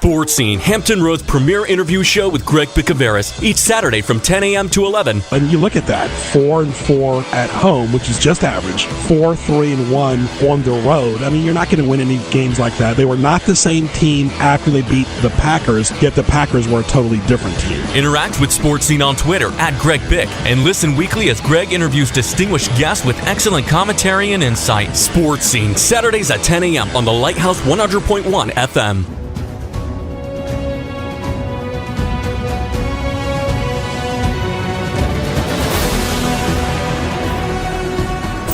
Sports Scene, Hampton Road's premier interview show with Greg Bicouvaris, each Saturday from 10 a.m. to 11. And you look at that, 4-4 at home, which is just average, 4-3-1 on the road. I mean, you're not going to win any games like that. They were not the same team after they beat the Packers, yet the Packers were a totally different team. Interact with Sports Scene on Twitter @GregBic and listen weekly as Greg interviews distinguished guests with excellent commentary and insight. Sports Scene, Saturdays at 10 a.m. on the Lighthouse 100.1 FM.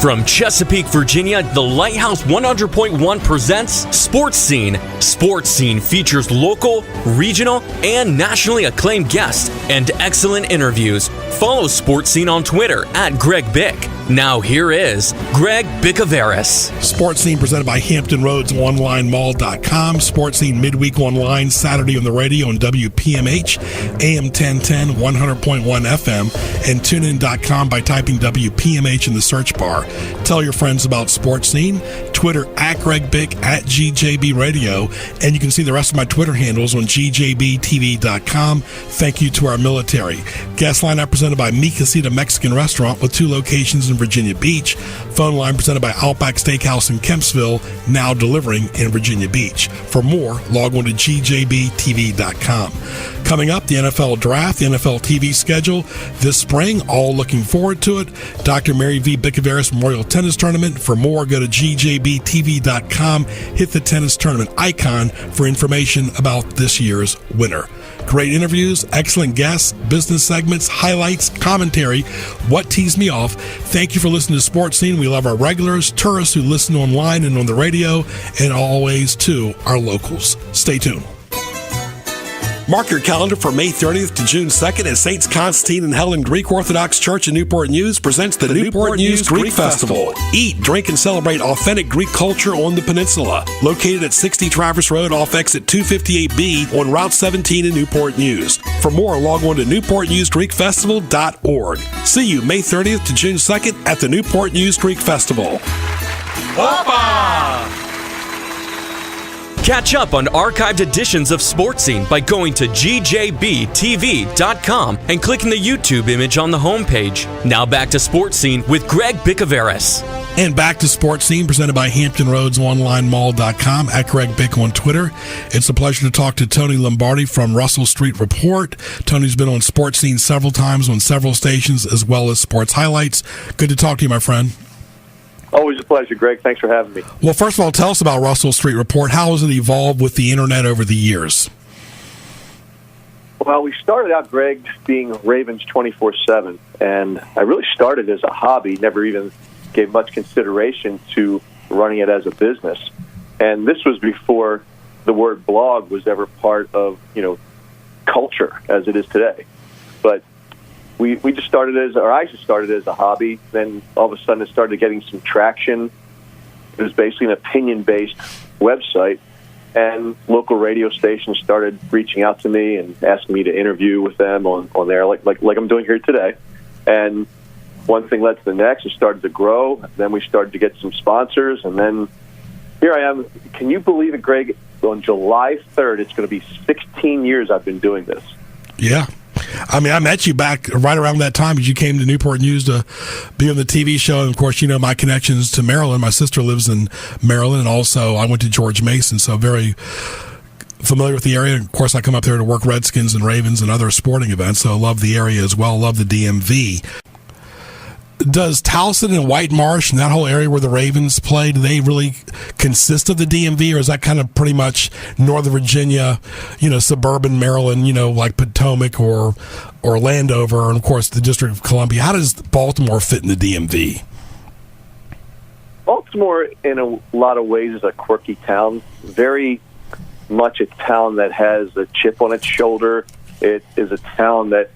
From Chesapeake, Virginia, the Lighthouse 100.1 presents Sports Scene. Sports Scene features local, regional, and nationally acclaimed guests and excellent interviews. Follow Sports Scene on Twitter @GregBic. Now here is Greg Bicouvaris. Sports Scene presented by Hampton Roads OnlineMall.com. Sports Scene midweek online Saturday on the radio on WPMH, AM 1010, 100.1 FM, and TuneIn.com by typing WPMH in the search bar. Tell your friends about Sports Scene. Twitter @GregBic, @GJB Radio, and you can see the rest of my Twitter handles on GJBTV.com. Thank you to our military. Guest lineup presented by Mi Casita Mexican Restaurant with 2 locations in Virginia Beach. Phone line presented by Outback Steakhouse in Kempsville, now delivering in Virginia Beach. For more, log on to GJBTV.com. Coming up, the NFL Draft, the NFL TV schedule this spring, all looking forward to it. Dr. Mary V. Bicouvaris Memorial Tennis Tournament. For more, go to GJBTV.com. Hit the tennis tournament icon for information about this year's winner. Great interviews, excellent guests, business segments, highlights, commentary. What teased me off? Thank you for listening to Sports Scene. We love our regulars, tourists who listen online and on the radio, and always, too, our locals. Stay tuned. Mark your calendar for May 30th to June 2nd as Saints Constantine and Helen Greek Orthodox Church in Newport News presents the Newport News Greek Festival. Eat, drink, and celebrate authentic Greek culture on the peninsula. Located at 60 Traverse Road off exit 258B on Route 17 in Newport News. For more, log on to newportnewsgreekfestival.org. See you May 30th to June 2nd at the Newport News Greek Festival. Opa! Catch up on archived editions of Sports Scene by going to GJBTV.com and clicking the YouTube image on the homepage. Now back to Sports Scene with Greg Bicouvaris. And back to Sports Scene presented by Hampton Roads OnlineMall.com @GregBic on Twitter. It's a pleasure to talk to Tony Lombardi from Russell Street Report. Tony's been on Sports Scene several times on several stations as well as Sports Highlights. Good to talk to you, my friend. Always a pleasure, Greg. Thanks for having me. Well, first of all, tell us about Russell Street Report. How has it evolved with the internet over the years? Well, we started out, Greg, being Ravens 24/7, and I really started as a hobby, never even gave much consideration to running it as a business. And this was before the word blog was ever part of, culture as it is today. But I just started as a hobby. Then all of a sudden it started getting some traction. It was basically an opinion-based website, and local radio stations started reaching out to me and asking me to interview with them on there, like I'm doing here today. And one thing led to the next. It started to grow. Then we started to get some sponsors, and then here I am. Can you believe it, Greg? On July 3rd, it's going to be 16 years I've been doing this. Yeah. I mean, I met you back right around that time as you came to Newport News to be on the TV show. And, of course, my connections to Maryland. My sister lives in Maryland, and also I went to George Mason, so very familiar with the area. Of course, I come up there to work Redskins and Ravens and other sporting events, so I love the area as well. Love the DMV. Does Towson and White Marsh and that whole area where the Ravens play, do they really consist of the DMV, or is that kind of pretty much Northern Virginia, suburban Maryland, like Potomac or Landover, and of course the District of Columbia? How does Baltimore fit in the DMV? Baltimore, in a lot of ways, is a quirky town. Very much a town that has a chip on its shoulder. It is a town that,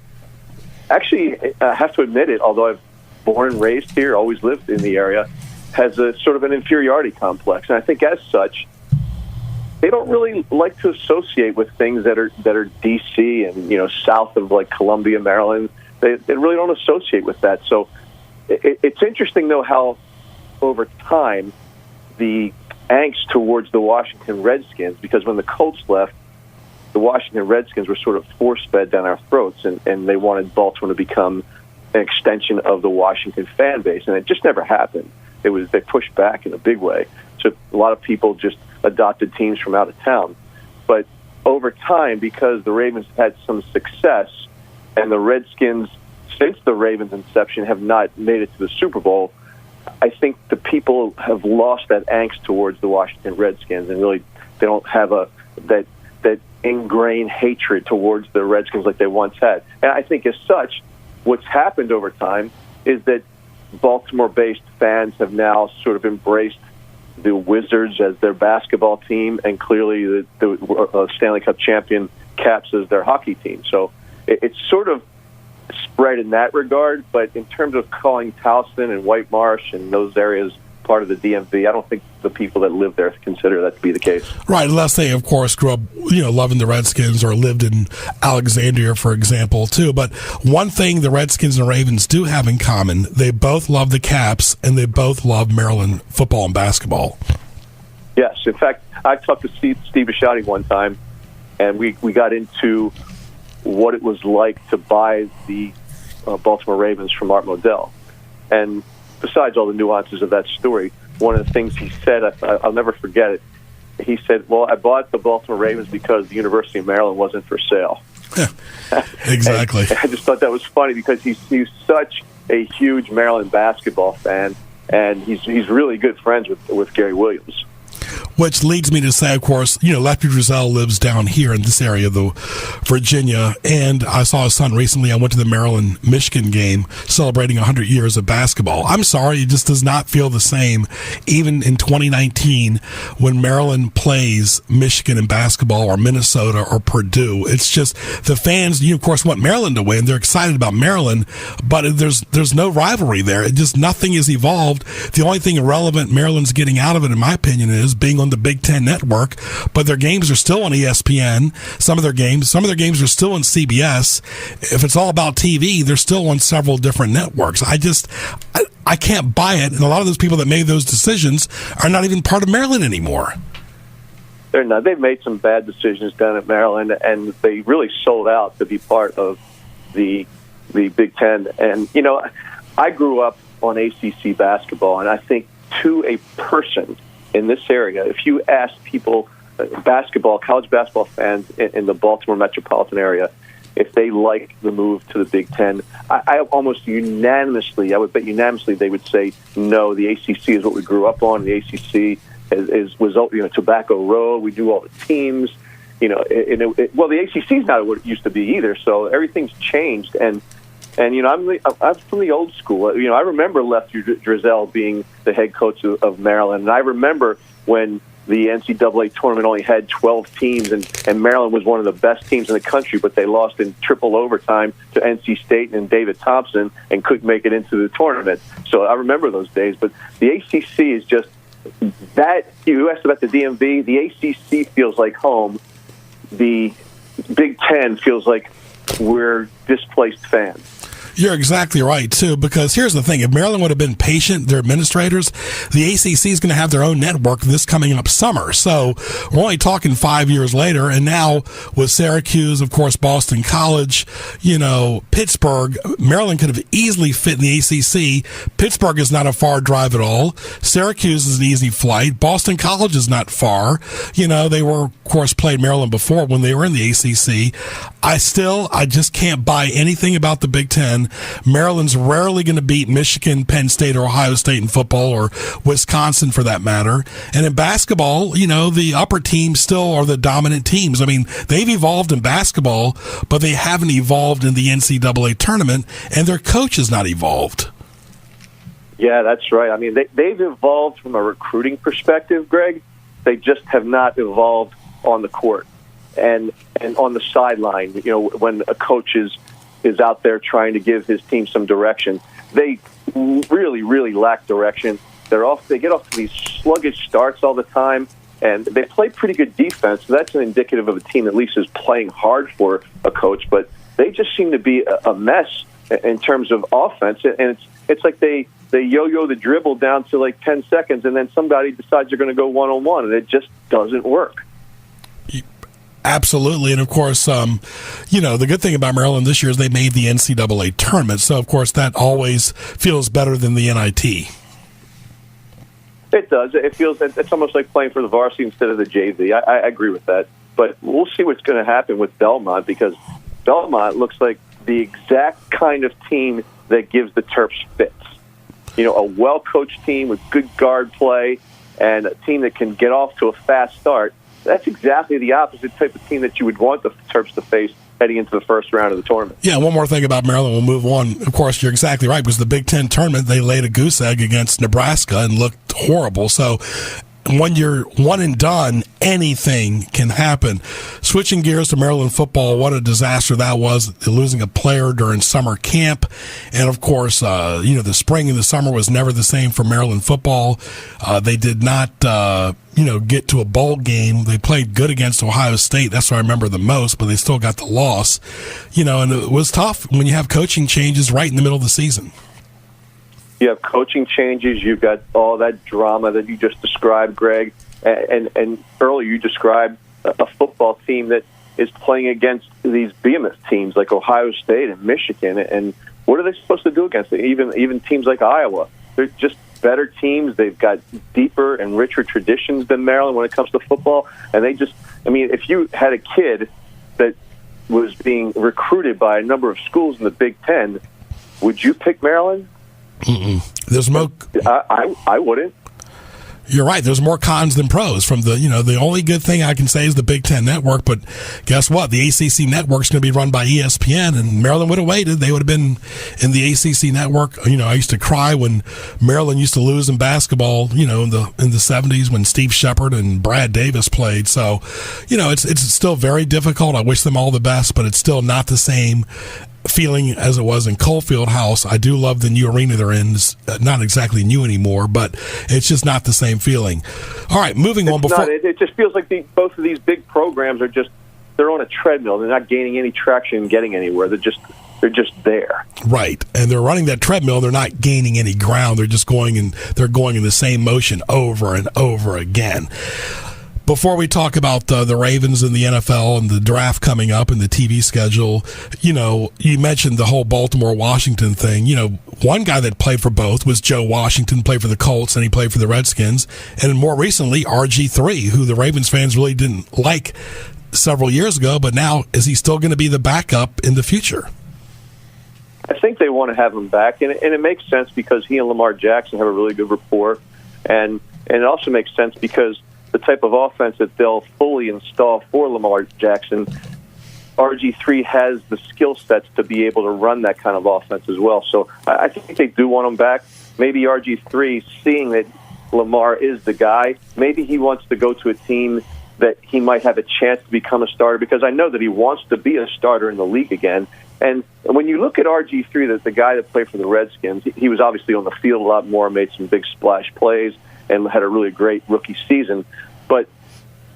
actually, I have to admit it, although I've born and raised here, always lived in the area, has a sort of an inferiority complex. And I think as such, they don't really like to associate with things that are D.C. and, south of like Columbia, Maryland. They really don't associate with that. So it's interesting, though, how over time the angst towards the Washington Redskins, because when the Colts left, the Washington Redskins were sort of force-fed down our throats, and they wanted Baltimore to become an extension of the Washington fan base, and it just never happened. They pushed back in a big way. So a lot of people just adopted teams from out of town. But over time, because the Ravens had some success, and the Redskins, since the Ravens' inception, have not made it to the Super Bowl, I think the people have lost that angst towards the Washington Redskins, and really they don't have that ingrained hatred towards the Redskins like they once had. And I think as such, what's happened over time is that Baltimore-based fans have now sort of embraced the Wizards as their basketball team, and clearly the Stanley Cup champion Caps as their hockey team. So it's sort of spread in that regard, but in terms of calling Towson and White Marsh and those areas part of the DMV, I don't think the people that live there consider that to be the case. Right, unless they, of course, grew up, loving the Redskins or lived in Alexandria, for example, too. But one thing the Redskins and Ravens do have in common, they both love the Caps, and they both love Maryland football and basketball. Yes, in fact, I talked to Steve Bisciotti one time, and we got into what it was like to buy the Baltimore Ravens from Art Modell. And besides all the nuances of that story, one of the things he said, I'll never forget it, he said, well, I bought the Baltimore Ravens because the University of Maryland wasn't for sale. Exactly. I just thought that was funny because he's such a huge Maryland basketball fan, and he's really good friends with Gary Williams. Which leads me to say, of course, Lefty Driesell lives down here in this area, though, Virginia, and I saw his son recently. I went to the Maryland-Michigan game celebrating 100 years of basketball. I'm sorry, it just does not feel the same, even in 2019, when Maryland plays Michigan in basketball or Minnesota or Purdue. It's just the fans, of course, want Maryland to win. They're excited about Maryland, but there's no rivalry there. It just, nothing is evolved. The only thing relevant Maryland's getting out of it, in my opinion, is being on the Big Ten network, but their games are still on ESPN. Some of their games are still on CBS. If it's all about TV, they're still on several different networks. I can't buy it, and a lot of those people that made those decisions are not even part of Maryland anymore. They're not. They've made some bad decisions down at Maryland, and they really sold out to be part of the Big Ten. And I grew up on ACC basketball, and I think to a person in this area, if you ask people, college basketball fans in the Baltimore metropolitan area, if they like the move to the Big Ten, I would bet unanimously, they would say no. The ACC is what we grew up on. The ACC was Tobacco Road. We do all the teams. The ACC is not what it used to be either. So everything's changed, and I'm from the old school. I remember Lefty Driesell being the head coach of Maryland, and I remember when the NCAA tournament only had 12 teams, and Maryland was one of the best teams in the country, but they lost in triple overtime to NC State and David Thompson and couldn't make it into the tournament. So I remember those days. But the ACC is just that. You asked about the DMV. The ACC feels like home. The Big Ten feels like we're displaced fans. You're exactly right, too, because here's the thing. If Maryland would have been patient, their administrators, the ACC is going to have their own network this coming up summer. So we're only talking 5 years later, and now with Syracuse, of course, Boston College, Pittsburgh, Maryland could have easily fit in the ACC. Pittsburgh is not a far drive at all. Syracuse is an easy flight. Boston College is not far. They were, of course, played Maryland before when they were in the ACC. I just can't buy anything about the Big Ten. Maryland's rarely going to beat Michigan, Penn State, or Ohio State in football, or Wisconsin for that matter. And in basketball, the upper teams still are the dominant teams. I mean, they've evolved in basketball, but they haven't evolved in the NCAA tournament, and their coach has not evolved. Yeah, that's right. I mean, they've evolved from a recruiting perspective, Greg. They just have not evolved on the court and on the sideline. When a coach is out there trying to give his team some direction, they really, really lack direction. They get off to these sluggish starts all the time, and they play pretty good defense. So that's an indicative of a team that at least is playing hard for a coach. But they just seem to be a mess in terms of offense, and it's like they yo-yo the dribble down to like 10 seconds, and then somebody decides they're going to go one-on-one, and it just doesn't work. Absolutely. And, of course, the good thing about Maryland this year is they made the NCAA tournament. So, of course, that always feels better than the NIT. It does. It feels it's almost like playing for the varsity instead of the JV. I agree with that. But we'll see what's going to happen with Belmont, because Belmont looks like the exact kind of team that gives the Terps fits. A well-coached team with good guard play and a team that can get off to a fast start. That's exactly the opposite type of team that you would want the Terps to face heading into the first round of the tournament. Yeah, one more thing about Maryland. We'll move on. Of course, you're exactly right, because the Big Ten tournament, they laid a goose egg against Nebraska and looked horrible. So when you're one and done, anything can happen. Switching gears to Maryland football, what a disaster that was, losing a player during summer camp. And, of course, the spring and the summer was never the same for Maryland football. They did not get to a bowl game. They played good against Ohio State. That's what I remember the most, but they still got the loss. And it was tough when you have coaching changes right in the middle of the season. You have coaching changes. You've got all that drama that you just described, Greg. And earlier you described a football team that is playing against these behemoth teams like Ohio State and Michigan. And what are they supposed to do against it? Even teams like Iowa. They're just better teams. They've got deeper and richer traditions than Maryland when it comes to football. And if you had a kid that was being recruited by a number of schools in the Big Ten, would you pick Maryland? There's more. I wouldn't. You're right. There's more cons than pros. From the only good thing I can say is the Big Ten Network. But guess what? The ACC Network's going to be run by ESPN, and Maryland would have waited. They would have been in the ACC Network. I used to cry when Maryland used to lose in basketball. In the 70s when Steve Shepard and Brad Davis played. So, it's still very difficult. I wish them all the best, but it's still not the same feeling as it was in Coalfield House. I do love the new arena they're in. It's not exactly new anymore, but it's just not the same feeling. All right, moving on. It just feels like both of these big programs they're on a treadmill. They're not gaining any traction and getting anywhere. They're just there. Right, and they're running that treadmill. They're not gaining any ground. They're just going in the same motion over and over again. Before we talk about the Ravens and the NFL and the draft coming up and the TV schedule, you mentioned the whole Baltimore-Washington thing. One guy that played for both was Joe Washington, played for the Colts, and he played for the Redskins. And more recently, RG3, who the Ravens fans really didn't like several years ago, but now is he still going to be the backup in the future? I think they want to have him back, and it makes sense because he and Lamar Jackson have a really good rapport, and it also makes sense because the type of offense that they'll fully install for Lamar Jackson, RG3 has the skill sets to be able to run that kind of offense as well. So I think they do want him back. Maybe RG3, seeing that Lamar is the guy, maybe he wants to go to a team that he might have a chance to become a starter, because I know that he wants to be a starter in the league again. And when you look at RG3, the guy that played for the Redskins, he was obviously on the field a lot more, made some big splash plays, and had a really great rookie season. But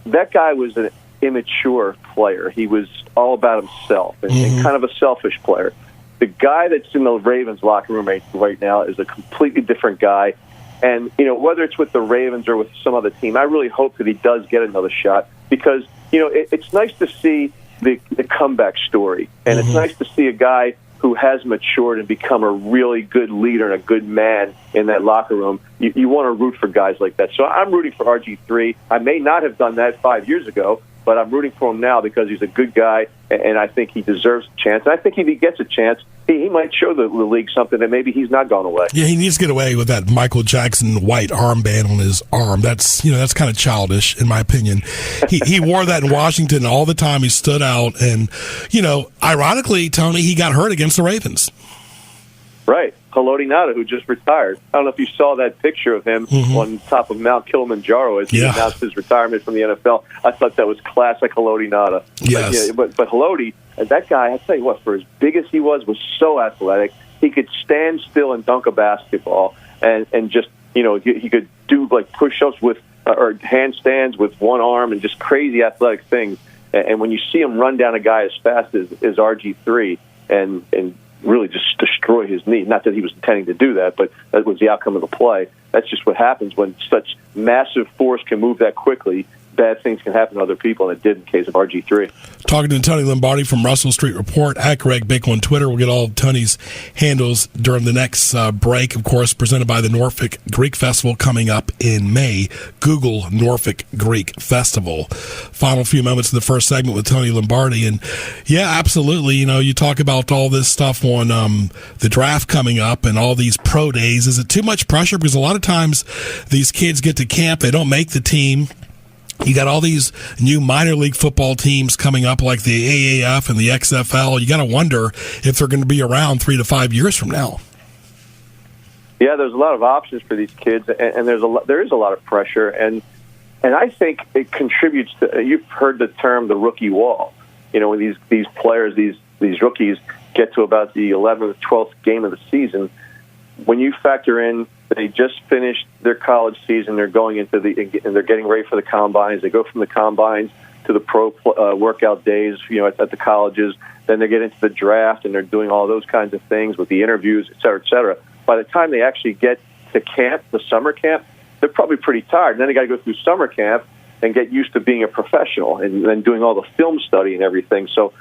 that guy was an immature player. He was all about himself and kind of a selfish player. The guy that's in the Ravens locker room right now is a completely different guy. And, whether it's with the Ravens or with some other team, I really hope that he does get another shot, because, it's nice to see the comeback story. And it's nice to see a guy who has matured and become a really good leader and a good man in that locker room. You want to root for guys like that. So I'm rooting for RG3. I may not have done that 5 years ago, but I'm rooting for him now because he's a good guy, and I think he deserves a chance. And I think if he gets a chance, he might show the league something that maybe he's not going away. Yeah, he needs to get away with that Michael Jackson white armband on his arm. That's kind of childish, in my opinion. He wore that in Washington all the time. He stood out, and ironically, Tony, he got hurt against the Ravens. Right. Haloti Ngata, who just retired. I don't know if you saw that picture of him on top of Mount Kilimanjaro as he announced his retirement from the NFL. I thought that was classic Haloti Ngata. Yes. But Haloti, that guy, I tell you what, for as big as he was so athletic. He could stand still and dunk a basketball, and just, he could do like push-ups with or handstands with one arm and just crazy athletic things. And when you see him run down a guy as fast as RG3 and really just destroy his knee. Not that he was intending to do that, but that was the outcome of the play. That's just what happens when such massive force can move that quickly. bad things can happen to other people, and it did in the case of RG3. Talking to Tony Lombardi from Russell Street Report, at Greg Bick on Twitter. We'll get all of Tony's handles during the next break, of course, presented by the Norfolk Greek Festival coming up in May. Google Norfolk Greek Festival. Final few moments of the first segment with Tony Lombardi. And, yeah, absolutely. You talk about all this stuff on the draft coming up and all these pro days. Is it too much pressure? Because a lot of times these kids get to camp, they don't make the team. You got all these new minor league football teams coming up like the AAF and the XFL. You got to wonder if they're going to be around 3 to 5 years from now. Yeah, there's a lot of options for these kids, and there is a lot of pressure, and I think it contributes to. You've heard the term the rookie wall. When these players, these rookies get to about the 11th, 12th game of the season, when you factor in they just finished their college season, they're going into and they're getting ready for the combines. They go from the combines to the pro workout days, at the colleges. Then they get into the draft, and they're doing all those kinds of things with the interviews, et cetera, et cetera. By the time they actually get to camp, the summer camp, they're probably pretty tired. And then they got to go through summer camp and get used to being a professional and then doing all the film study and everything. So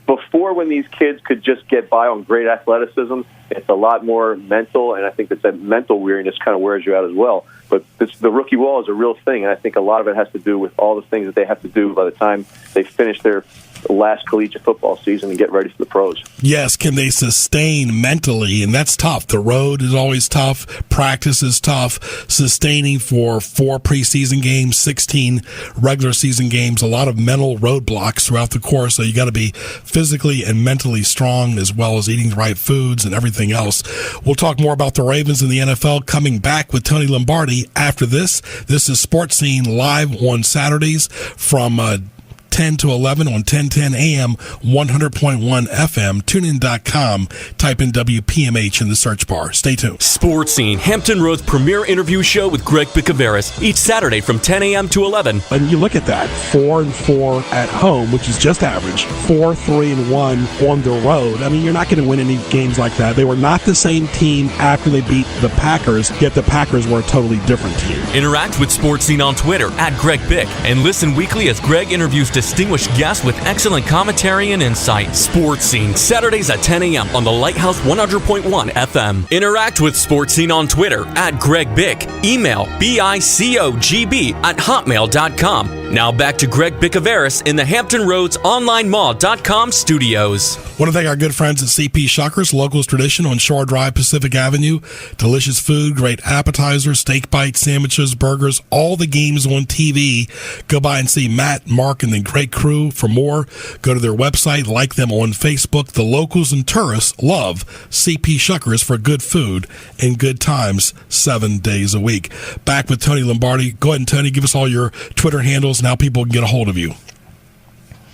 before, when these kids could just get by on great athleticism, it's a lot more mental, and I think that mental weariness kind of wears you out as well. But the rookie wall is a real thing, and I think a lot of it has to do with all the things that they have to do by the time they finish their last collegiate football season and get ready for the pros. Yes, can they sustain mentally? And that's tough. The road is always tough. Practice is tough. Sustaining for 4 preseason games, 16 regular season games, a lot of mental roadblocks throughout the course. So you got to be physically and mentally strong, as well as eating the right foods and everything else. We'll talk more about the Ravens and the NFL coming back with Tony Lombardi after this. This is Sports Scene live on Saturdays from 10 to 11 on 1010 AM, 100.1 FM, tunein.com. Type in WPMH in the search bar. Stay tuned. Sports Scene, Hampton Road's premier interview show with Greg Bicouvaris, each Saturday from 10 a.m. to 11. And you look at that, 4-4 at home, which is just average, 4-3-1 on the road. I mean, you're not going to win any games like that. They were not the same team after they beat the Packers, yet the Packers were a totally different team. Interact with Sports Scene on Twitter at Greg Bick, and listen weekly as Greg interviews distinguished guests with excellent commentary and insight. Sports Scene, Saturdays at 10 a.m. on the Lighthouse 100.1 FM. Interact with Sports Scene on Twitter at Greg Bick. Email bicogb@hotmail.com. Now back to Greg Bicouvaris in the Hampton Roads OnlineMall.com studios. Want to thank our good friends at CP Shuckers, locals tradition on Shore Drive, Pacific Avenue. Delicious food, great appetizers, steak bites, sandwiches, burgers, all the games on TV. Go by and see Matt, Mark, and the great crew. For more, go to their website, like them on Facebook. The locals and tourists love CP Shuckers for good food and good times 7 days a week. Back with Tony Lombardi. Go ahead and, Tony, give us all your Twitter handles and how people can get a hold of you.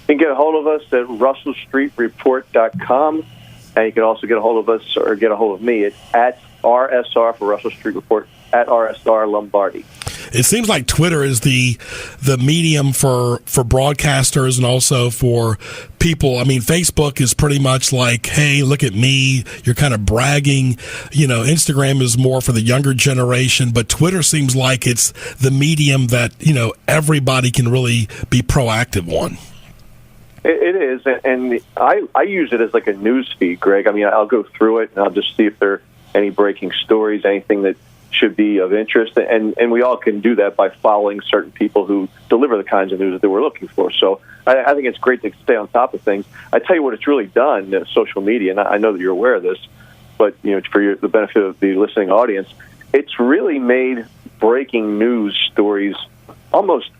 You can get a hold of us at russellstreetreport.com, and you can also get a hold of us or get a hold of me at RSR for Russell Street Report, at RSR Lombardi. It seems like Twitter is the medium for broadcasters and also for people. I mean, Facebook is pretty much like, hey, look at me. You're kind of bragging. Instagram is more for the younger generation, but Twitter seems like it's the medium that, everybody can really be proactive on. It is, and I use it as like a news feed, Greg. I mean, I'll go through it, and I'll just see if there are any breaking stories, anything that should be of interest, and we all can do that by following certain people who deliver the kinds of news that we're looking for. So I think it's great to stay on top of things. I tell you what it's really done, social media, and I know that you're aware of this, but for the benefit of the listening audience, it's really made breaking news stories almost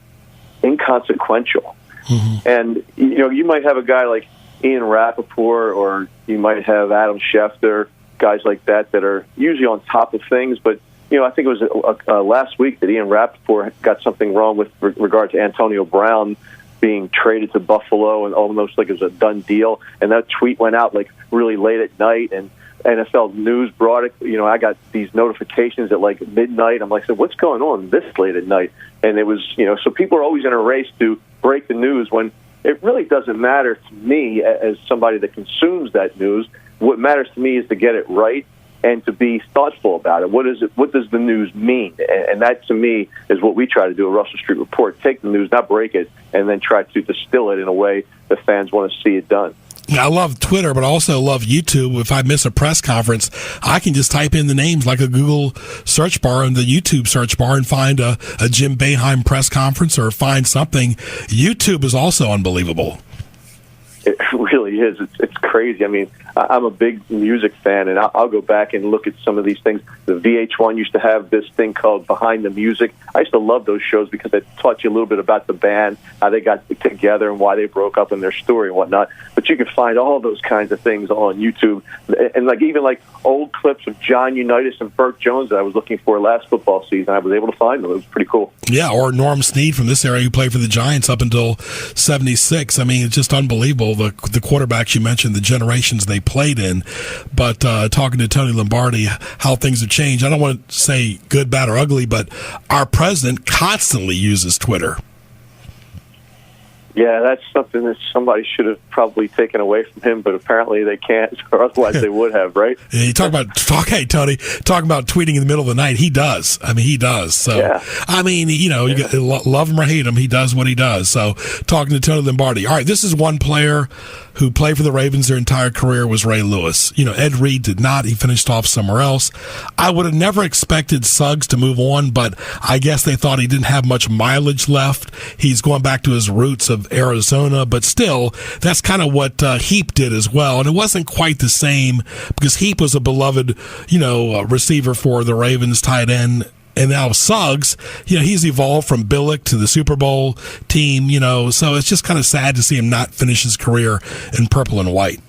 inconsequential. Mm-hmm. And, you might have a guy like Ian Rappaport, or you might have Adam Schefter, guys like that are usually on top of things. But, I think it was last week that Ian Rappaport got something wrong with regard to Antonio Brown being traded to Buffalo, and almost like it was a done deal. And that tweet went out like really late at night, and NFL News brought it. I got these notifications at like midnight. I'm like, so what's going on this late at night? And it was, so people are always in a race to break the news when it really doesn't matter to me as somebody that consumes that news. What matters to me is to get it right and to be thoughtful about it. What is it? What does the news mean? And that, to me, is what we try to do at Russell Street Report. Take the news, not break it, and then try to distill it in a way that fans want to see it done. I love Twitter, but I also love YouTube. If I miss a press conference, I can just type in the names like a Google search bar and the YouTube search bar and find a Jim Boeheim press conference or find something. YouTube is also unbelievable. It really is. It's crazy. I mean, I'm a big music fan, and I'll go back and look at some of these things. The VH1 used to have this thing called Behind the Music. I used to love those shows because it taught you a little bit about the band, how they got together and why they broke up and their story and whatnot. But you can find all those kinds of things on YouTube. And even old clips of John Unitas and Burt Jones that I was looking for last football season, I was able to find them. It was pretty cool. Yeah, or Norm Snead from this area who played for the Giants up until 76. I mean, it's just unbelievable. The quarterbacks you mentioned, the generations they played in. But talking to Tony Lombardi, how things have changed. I don't want to say good, bad, or ugly, but our president constantly uses Twitter. Yeah, that's something that somebody should have probably taken away from him, but apparently they can't, or otherwise they would have, right? Yeah, you talk about tweeting in the middle of the night. He does. I mean, he does. So, yeah. I mean, you love him or hate him, he does what he does. So, talking to Tony Lombardi. All right, this is one player who played for the Ravens their entire career was Ray Lewis. Ed Reed did not. He finished off somewhere else. I would have never expected Suggs to move on, but I guess they thought he didn't have much mileage left. He's going back to his roots of Arizona, but still, that's kind of what Heap did as well. And it wasn't quite the same because Heap was a beloved, receiver for the Ravens, tight end. And now Suggs, he's evolved from Billick to the Super Bowl team, so it's just kind of sad to see him not finish his career in purple and white.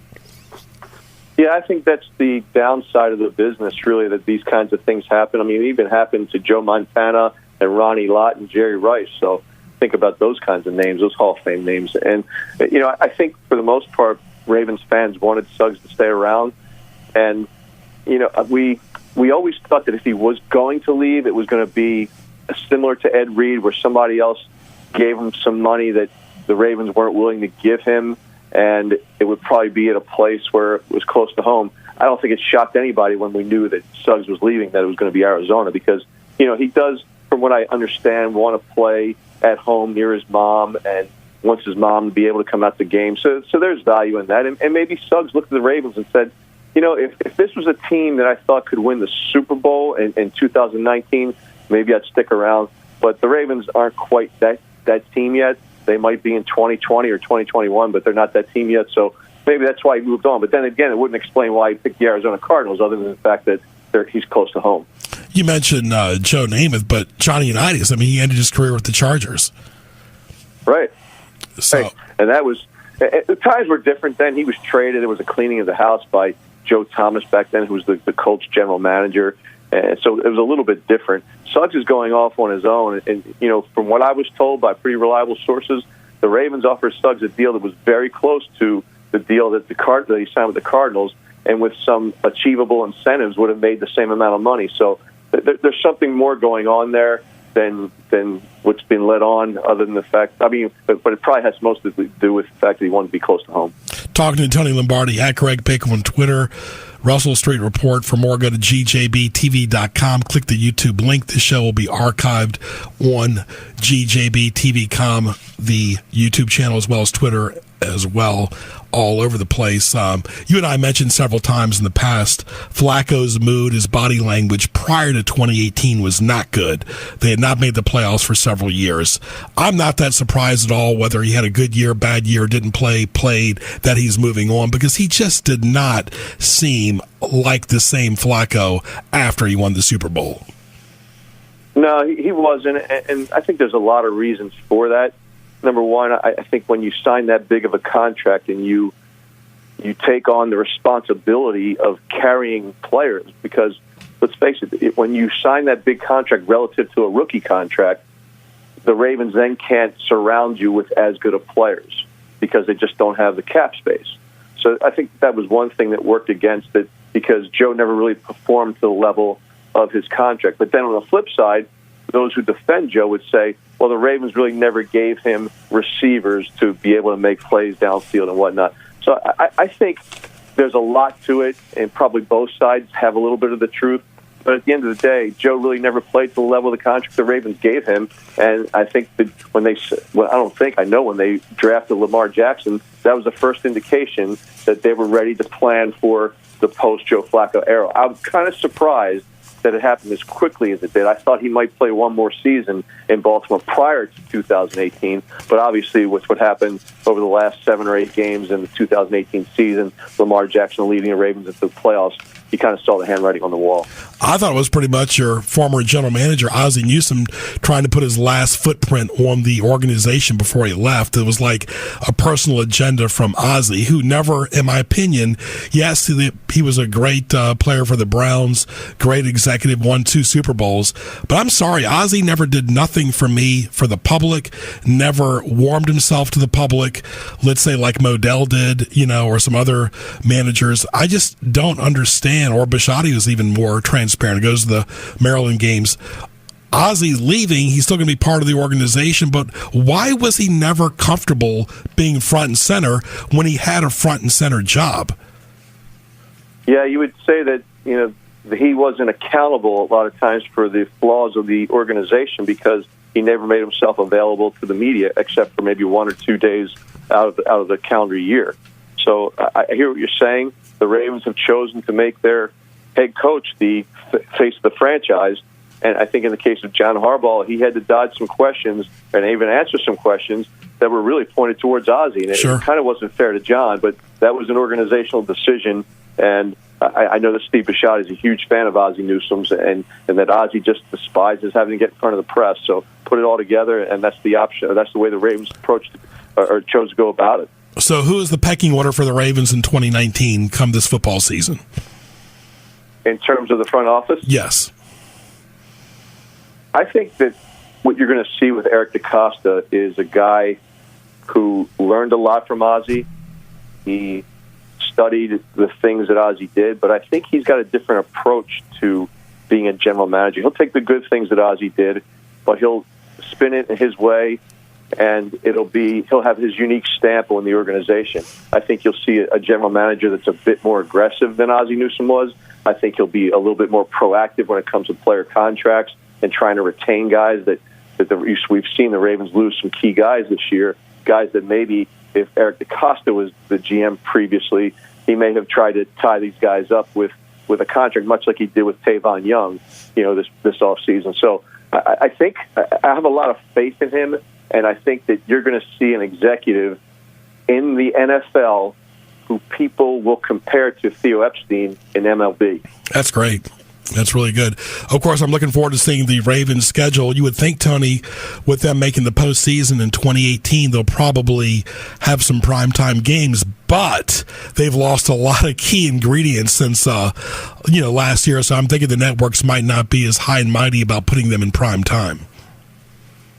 Yeah, I think that's the downside of the business, really, that these kinds of things happen. I mean, it even happened to Joe Montana and Ronnie Lott and Jerry Rice. So think about those kinds of names, those Hall of Fame names. And, I think for the most part, Ravens fans wanted Suggs to stay around. And, we always thought that if he was going to leave, it was going to be similar to Ed Reed, where somebody else gave him some money that the Ravens weren't willing to give him, and it would probably be at a place where it was close to home. I don't think it shocked anybody when we knew that Suggs was leaving, that it was going to be Arizona, because, he does, from what I understand, want to play at home near his mom and wants his mom to be able to come out to games. So there's value in that. And maybe Suggs looked at the Ravens and said, if this was a team that I thought could win the Super Bowl in 2019, maybe I'd stick around. But the Ravens aren't quite that team yet. They might be in 2020 or 2021, but they're not that team yet. So maybe that's why he moved on. But then again, it wouldn't explain why he picked the Arizona Cardinals, other than the fact that he's close to home. You mentioned Joe Namath, but Johnny Unitas, he ended his career with the Chargers. Right. So, right. And that was the times were different then. He was traded. There was a cleaning of the house by Joe Thomas back then, who was the Colts general manager. And so it was a little bit different. Suggs is going off on his own. And from what I was told by pretty reliable sources, the Ravens offered Suggs a deal that was very close to the deal that that he signed with the Cardinals, and with some achievable incentives would have made the same amount of money. So there's something more going on there than what's been let on, other than the fact, but it probably has most to do with the fact that he wanted to be close to home. Talking to Tony Lombardi at Greg Pickle on Twitter, Russell Street Report. For more, go to gjbtv.com. Click the YouTube link. This show will be archived on gjbtv.com, the YouTube channel, as well as Twitter as well, all over the place. You and I mentioned several times in the past, Flacco's mood, his body language prior to 2018 was not good. They had not made the playoffs for several years. I'm not that surprised at all whether he had a good year, bad year, didn't play, played, that he's moving on, because he just did not seem like the same Flacco after he won the Super Bowl. No, he wasn't, and I think there's a lot of reasons for that. Number one, I think when you sign that big of a contract and you take on the responsibility of carrying players, because let's face it, when you sign that big contract relative to a rookie contract, the Ravens then can't surround you with as good of players because they just don't have the cap space. So I think that was one thing that worked against it, because Joe never really performed to the level of his contract. But then on the flip side, those who defend Joe would say, well, the Ravens really never gave him receivers to be able to make plays downfield and whatnot. So I think there's a lot to it, and probably both sides have a little bit of the truth. But at the end of the day, Joe really never played to the level of the contract the Ravens gave him. And I think that when I know when they drafted Lamar Jackson, that was the first indication that they were ready to plan for the post-Joe Flacco era. I'm kind of surprised that it happened as quickly as it did. I thought he might play one more season in Baltimore prior to 2018, but obviously with what happened over the last 7 or 8 games in the 2018 season, Lamar Jackson leading the Ravens into the playoffs, he kind of saw the handwriting on the wall. I thought it was pretty much your former general manager, Ozzie Newsome, trying to put his last footprint on the organization before he left. It was like a personal agenda from Ozzie, who never, in my opinion, yes, he was a great player for the Browns, great executive, won 2 Super Bowls. But I'm sorry, Ozzie never did nothing for me, for the public, never warmed himself to the public, let's say like Modell did, or some other managers. I just don't understand. Or Bisciotti was even more transparent. It goes to the Maryland games. Ozzie leaving, he's still going to be part of the organization, but why was he never comfortable being front and center when he had a front and center job? Yeah, you would say that, he wasn't accountable a lot of times for the flaws of the organization because he never made himself available to the media except for maybe 1 or 2 days out of the calendar year. So I hear what you're saying. The Ravens have chosen to make their head coach the face of the franchise. And I think in the case of John Harbaugh, he had to dodge some questions and even answer some questions that were really pointed towards Ozzie. And it kind of wasn't fair to John, but that was an organizational decision. And I know that Steve Bisciotti is a huge fan of Ozzie Newsome's and that Ozzie just despises having to get in front of the press. So put it all together, and that's the option. Or that's the way the Ravens approached it, or chose to go about it. So who is the pecking order for the Ravens in 2019 come this football season? In terms of the front office? Yes. I think that what you're going to see with Eric DeCosta is a guy who learned a lot from Ozzie. He studied the things that Ozzie did, but I think he's got a different approach to being a general manager. He'll take the good things that Ozzie did, but he'll spin it in his way, and he'll have his unique stamp on the organization. I think you'll see a general manager that's a bit more aggressive than Ozzie Newsome was. I think he'll be a little bit more proactive when it comes to player contracts and trying to retain guys we've seen the Ravens lose some key guys this year, guys that maybe if Eric DeCosta was the GM previously, he may have tried to tie these guys up with a contract, much like he did with Tavon Young, this offseason. So I think I have a lot of faith in him, and I think that you're going to see an executive in the NFL who people will compare to Theo Epstein in MLB. That's great. That's really good. Of course, I'm looking forward to seeing the Ravens schedule. You would think, Tony, with them making the postseason in 2018, they'll probably have some primetime games, but they've lost a lot of key ingredients since last year. So I'm thinking the networks might not be as high and mighty about putting them in prime time.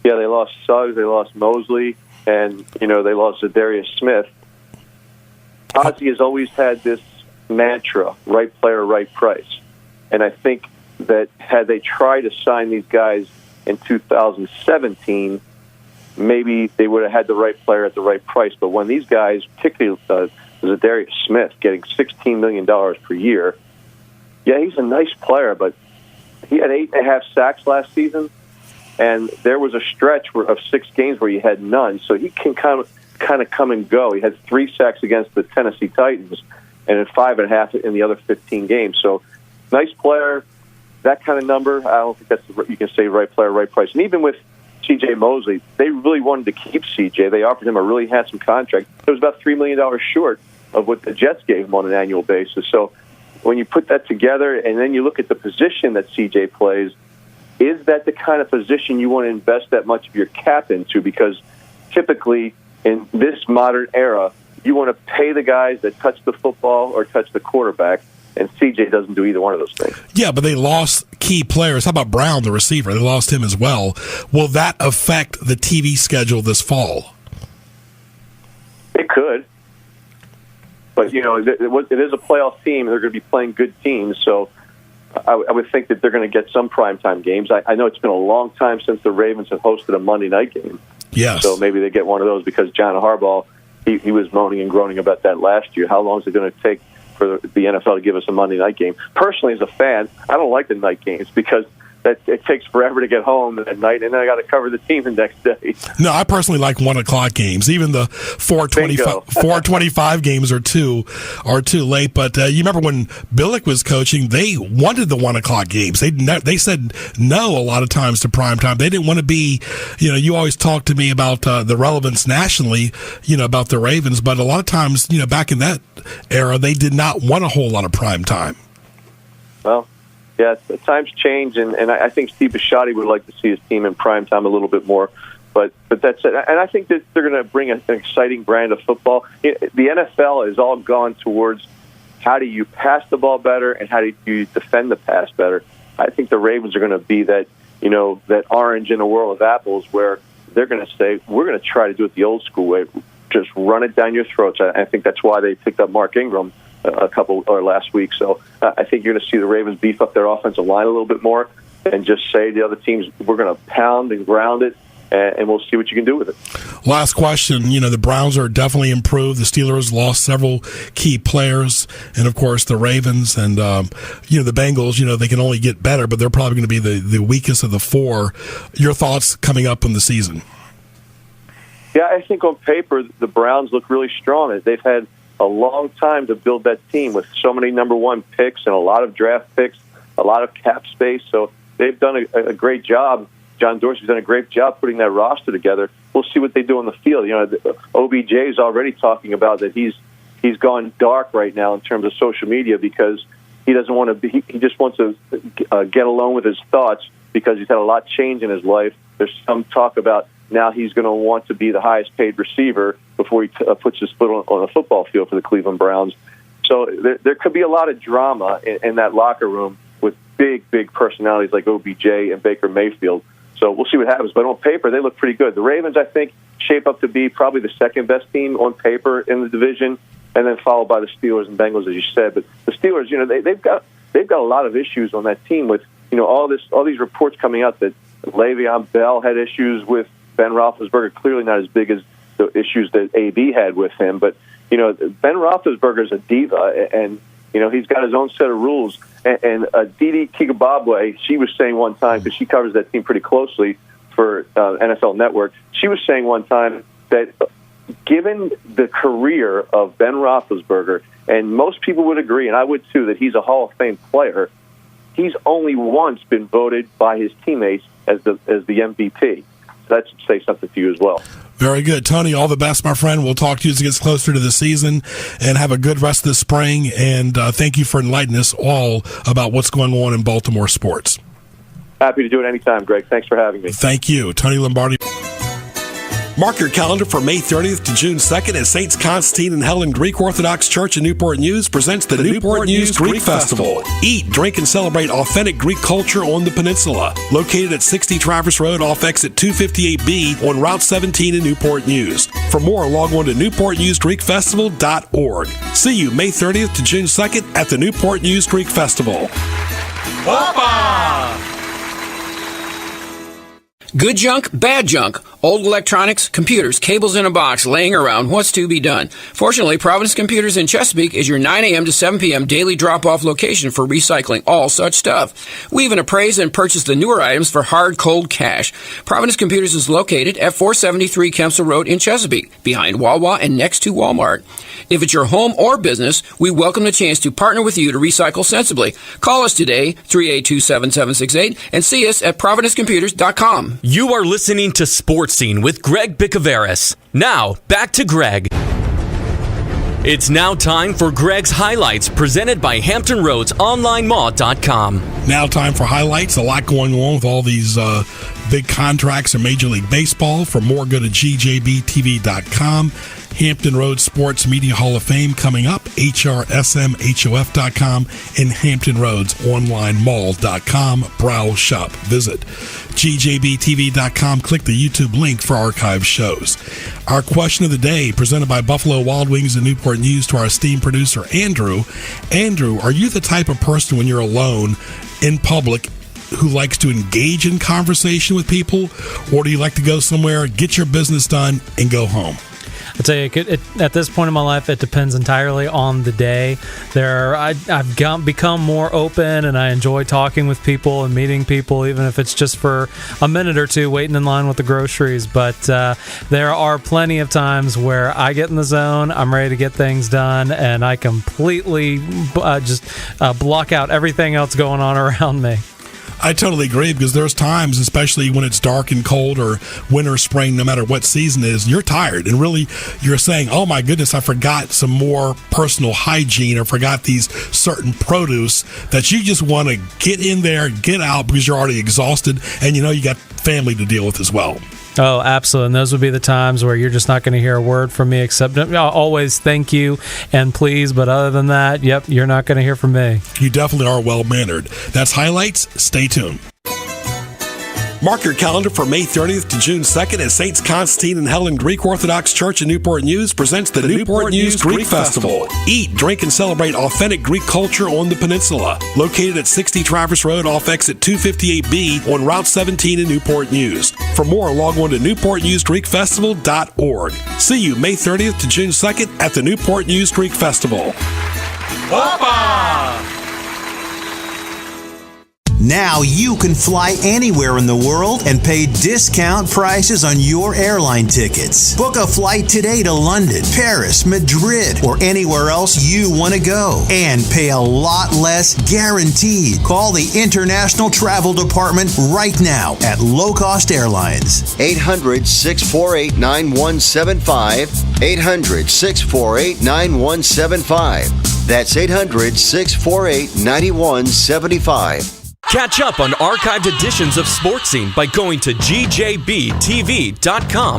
Yeah, they lost Suggs, they lost Mosley, and they lost Zadarius Smith. Ozzie has always had this mantra: right player, right price. And I think that had they tried to sign these guys in 2017, maybe they would have had the right player at the right price. But when these guys, particularly Zadarius Smith, getting $16 million per year, yeah, he's a nice player, but he had 8.5 sacks last season, and there was a stretch of 6 games where he had none. So he can kind of come and go. He had 3 sacks against the Tennessee Titans, and then 5.5 in the other 15 games. So nice player, that kind of number. I don't think that's you can say right player, right price. And even with C.J. Mosley, they really wanted to keep C.J. They offered him a really handsome contract. It was about $3 million short of what the Jets gave him on an annual basis. So when you put that together and then you look at the position that C.J. plays, is that the kind of position you want to invest that much of your cap into? Because typically in this modern era, you want to pay the guys that touch the football or touch the quarterback. And CJ doesn't do either one of those things. Yeah, but they lost key players. How about Brown, the receiver? They lost him as well. Will that affect the TV schedule this fall? It could. But, it is a playoff team. They're going to be playing good teams. So I would think that they're going to get some primetime games. I know it's been a long time since the Ravens have hosted a Monday night game. Yes. So maybe they get one of those because John Harbaugh, he was moaning and groaning about that last year. How long is it going to take for the NFL to give us a Monday night game. Personally, as a fan, I don't like the night games because it takes forever to get home at night, and then I got to cover the team the next day. No, I personally like 1 o'clock games. Even the 4:25 games are too late. But you remember when Billick was coaching, they wanted the 1 o'clock games. They said no a lot of times to prime time. They didn't want to be. You always talk to me about the relevance nationally, about the Ravens, but a lot of times, back in that era, they did not want a whole lot of prime time. Well. Yeah, times change, and I think Steve Bisciotti would like to see his team in prime time a little bit more. But that's it. And I think that they're going to bring an exciting brand of football. The NFL has all gone towards how do you pass the ball better and how do you defend the pass better. I think the Ravens are going to be that that orange in a world of apples where they're going to say, we're going to try to do it the old school way, just run it down your throats. I think that's why they picked up Mark Ingram last week. So I think you're going to see the Ravens beef up their offensive line a little bit more and just say to the other teams, we're going to pound and ground it, and we'll see what you can do with it. Last question. The Browns are definitely improved. The Steelers lost several key players, and of course the Ravens and the Bengals. They can only get better, but they're probably going to be the weakest of the four. Your thoughts coming up on the season? Yeah, I think on paper the Browns look really strong. They've had a long time to build that team with so many number one picks and a lot of draft picks, a lot of cap space. So they've done a great job. John Dorsey's done a great job putting that roster together. We'll see what they do on the field. OBJ is already talking about that he's gone dark right now in terms of social media because he doesn't want to be. He just wants to get alone with his thoughts because he's had a lot change in his life. There's some talk about now he's going to want to be the highest paid receiver before he puts his foot on a football field for the Cleveland Browns. So there could be a lot of drama in that locker room with big personalities like OBJ and Baker Mayfield. So we'll see what happens. But on paper, they look pretty good. The Ravens, I think, shape up to be probably the second best team on paper in the division, and then followed by the Steelers and Bengals, as you said. But the Steelers, they've got a lot of issues on that team with all these reports coming out that Le'Veon Bell had issues with Ben Roethlisberger, clearly not as big as the issues that AB had with him. But, Ben Roethlisberger is a diva, and, he's got his own set of rules. And Didi Kigababwe, she was saying one time, because she covers that team pretty closely for NFL Network, she was saying one time that given the career of Ben Roethlisberger, and most people would agree, and I would too, that he's a Hall of Fame player, he's only once been voted by his teammates as the MVP. That should say something to you as well. Very good. Tony, all the best, my friend. We'll talk to you as it gets closer to the season, and have a good rest of the spring. And thank you for enlightening us all about what's going on in Baltimore sports. Happy to do it anytime, Greg. Thanks for having me. Thank you. Tony Lombardi. Mark your calendar for May 30th to June 2nd as Saints Constantine and Helen Greek Orthodox Church in Newport News presents the Newport News Greek Festival. Eat, drink, and celebrate authentic Greek culture on the peninsula. Located at 60 Traverse Road off exit 258B on Route 17 in Newport News. For more, log on to newportnewsgreekfestival.org. See you May 30th to June 2nd at the Newport News Greek Festival. Opa! Good junk, bad junk, old electronics, computers, cables in a box laying around. What's to be done? Fortunately, Providence Computers in Chesapeake is your 9 a.m. to 7 p.m. daily drop-off location for recycling all such stuff. We even appraise and purchase the newer items for hard, cold cash. Providence Computers is located at 473 Kempsell Road in Chesapeake, behind Wawa and next to Walmart. If it's your home or business, we welcome the chance to partner with you to recycle sensibly. Call us today, 382-7768, and see us at providencecomputers.com. You are listening to Sports Scene with Greg Bicouvaris. Now, back to Greg. It's now time for Greg's Highlights, presented by HamptonRoadsOnlineMall.com. Now time for highlights. A lot going on with all these big contracts in Major League Baseball. For more, go to gjbtv.com. Hampton Roads Sports Media Hall of Fame coming up, hrsmhof.com, and HamptonRoadsOnlineMall.com. Browse, shop, visit gjbtv.com. Click the YouTube link for archive shows. Our question of the day, presented by Buffalo Wild Wings and Newport News, to our esteemed producer, Andrew. Andrew, are you the type of person when you're alone in public who likes to engage in conversation with people, or do you like to go somewhere, get your business done, and go home? I tell you, at this point in my life, it depends entirely on the day. I've become more open, and I enjoy talking with people and meeting people, even if it's just for a minute or two waiting in line with the groceries. But there are plenty of times where I get in the zone, I'm ready to get things done, and I completely block out everything else going on around me. I totally agree, because there's times, especially when it's dark and cold, or winter, spring, no matter what season it is, you're tired, and really you're saying, oh my goodness, I forgot some more personal hygiene, or forgot these certain produce, that you just want to get in there, get out, because you're already exhausted, and you got family to deal with as well. Oh, absolutely. And those would be the times where you're just not going to hear a word from me, except always thank you and please. But other than that, yep, you're not going to hear from me. You definitely are well-mannered. That's highlights. Stay tuned. Mark your calendar for May 30th to June 2nd as Saints Constantine and Helen Greek Orthodox Church in Newport News presents the Newport News Greek Festival. Eat, drink, and celebrate authentic Greek culture on the peninsula. Located at 60 Traverse Road off exit 258B on Route 17 in Newport News. For more, log on to newportnewsgreekfestival.org. See you May 30th to June 2nd at the Newport News Greek Festival. Opa! Now you can fly anywhere in the world and pay discount prices on your airline tickets. Book a flight today to London, Paris, Madrid, or anywhere else you want to go. And pay a lot less guaranteed. Call the International Travel Department right now at Low Cost Airlines. 800-648-9175. 800-648-9175. That's 800-648-9175. Catch up on archived editions of Sports Scene by going to gjbtv.com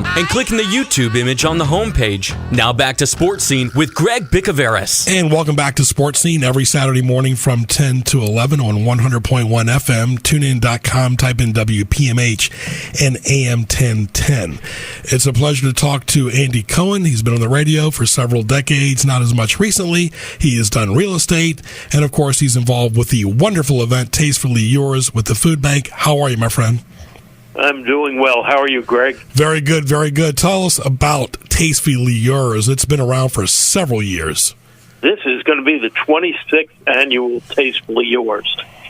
and clicking the YouTube image on the homepage. Now back to Sports Scene with Greg Bicouvaris. And welcome back to Sports Scene every Saturday morning from 10 to 11 on 100.1 FM. TuneIn.com, type in WPMH and AM 1010. It's a pleasure to talk to Andy Cohen. He's been on the radio for several decades, not as much recently. He has done real estate, and of course he's involved with the wonderful event Tastefully Yours with the Food Bank. How are you, my friend? I'm doing well. How are you, Greg? Very good, very good. Tell us about Tastefully Yours. It's been around for several years. This is going to be the 26th annual Tastefully Yours.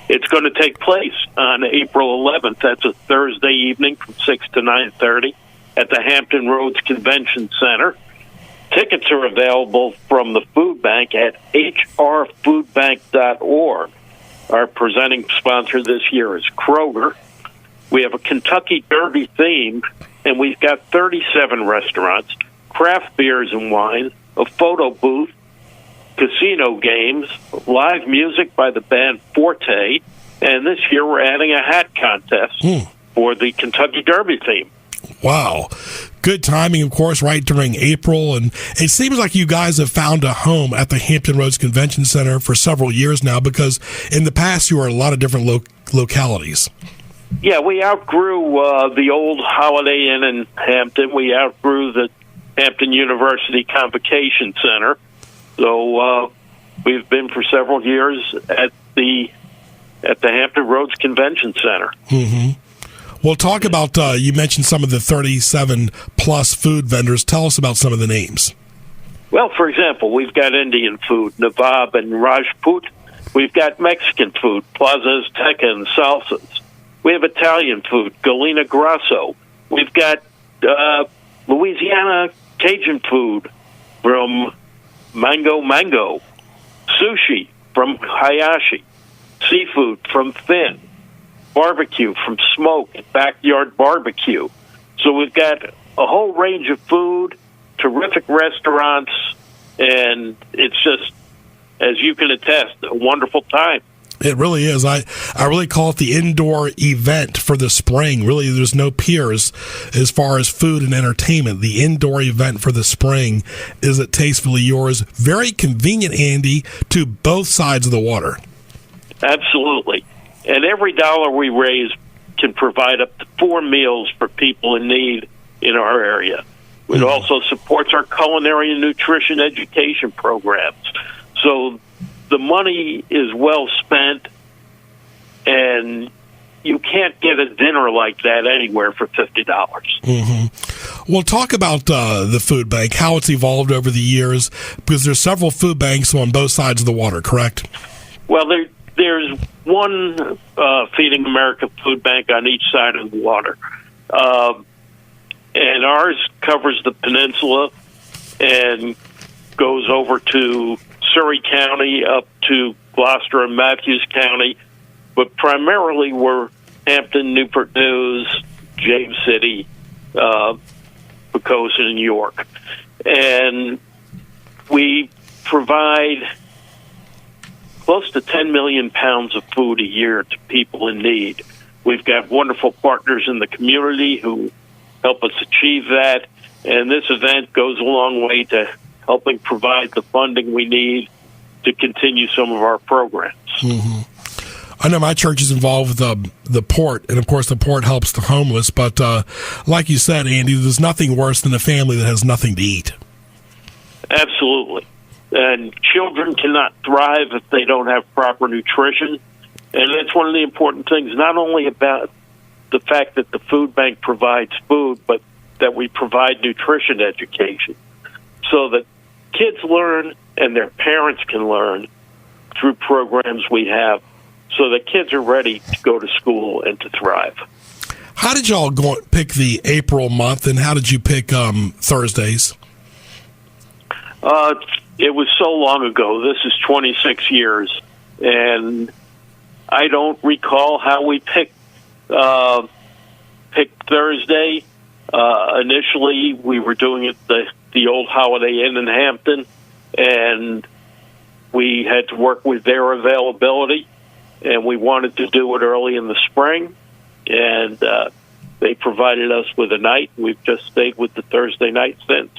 It's going to take place on April 11th. That's a Thursday evening from 6 to 9:30 at the Hampton Roads Convention Center. Tickets are available from the Food Bank at hrfoodbank.org. Our presenting sponsor this year is Kroger. We have a Kentucky Derby theme, and we've got 37 restaurants, craft beers and wine, a photo booth, casino games, live music by the band Forte, and this year we're adding a hat contest for the Kentucky Derby theme. Wow. Good timing, of course, right during April. And it seems like you guys have found a home at the Hampton Roads Convention Center for several years now, because in the past you were in a lot of different localities. Yeah, we outgrew the old Holiday Inn in Hampton. We outgrew the Hampton University Convocation Center. So we've been for several years at the Hampton Roads Convention Center. Mm-hmm. Well, talk about, you mentioned some of the 37-plus food vendors. Tell us about some of the names. Well, for example, we've got Indian food, Nawab and Rajput. We've got Mexican food, Plaza Azteca and Salsas. We have Italian food, Galena Grasso. We've got Louisiana Cajun food from Mango. Sushi from Hayashi. Seafood from Finn. Barbecue from Smoke and Backyard Barbecue. So we've got a whole range of food, terrific restaurants, and it's just, as you can attest, a wonderful time. It really is. I really call it the indoor event for the spring. Really, there's no peers as far as food and entertainment. The indoor event for the spring is at Tastefully Yours. Very convenient, Andy, to both sides of the water. Absolutely. And every dollar we raise can provide up to 4 meals for people in need in our area. It also supports our culinary and nutrition education programs. So the money is well spent, and you can't get a dinner like that anywhere for $50. Mm-hmm. Well, talk about the food bank, how it's evolved over the years, because there's several food banks on both sides of the water, correct? Well, there's one Feeding America food bank on each side of the water. And ours covers the peninsula and goes over to Surrey County up to Gloucester and Matthews County. But primarily we're Hampton, Newport News, James City, Pocosin, and York. And we provide close to 10 million pounds of food a year to people in need. We've got wonderful partners in the community who help us achieve that. And this event goes a long way to helping provide the funding we need to continue some of our programs. Mm-hmm. I know my church is involved with the port, and of course the port helps the homeless, but like you said, Andy, there's nothing worse than a family that has nothing to eat. Absolutely. And children cannot thrive if they don't have proper nutrition. And that's one of the important things, not only about the fact that the food bank provides food, but that we provide nutrition education so that kids learn and their parents can learn through programs we have so that kids are ready to go to school and to thrive. How did y'all pick the April month, and how did you pick Thursdays? It was so long ago. This is 26 years, and I don't recall how we picked Thursday. Initially, we were doing it the old Holiday Inn in Hampton, and we had to work with their availability, and we wanted to do it early in the spring, and they provided us with a night. We've just stayed with the Thursday night since.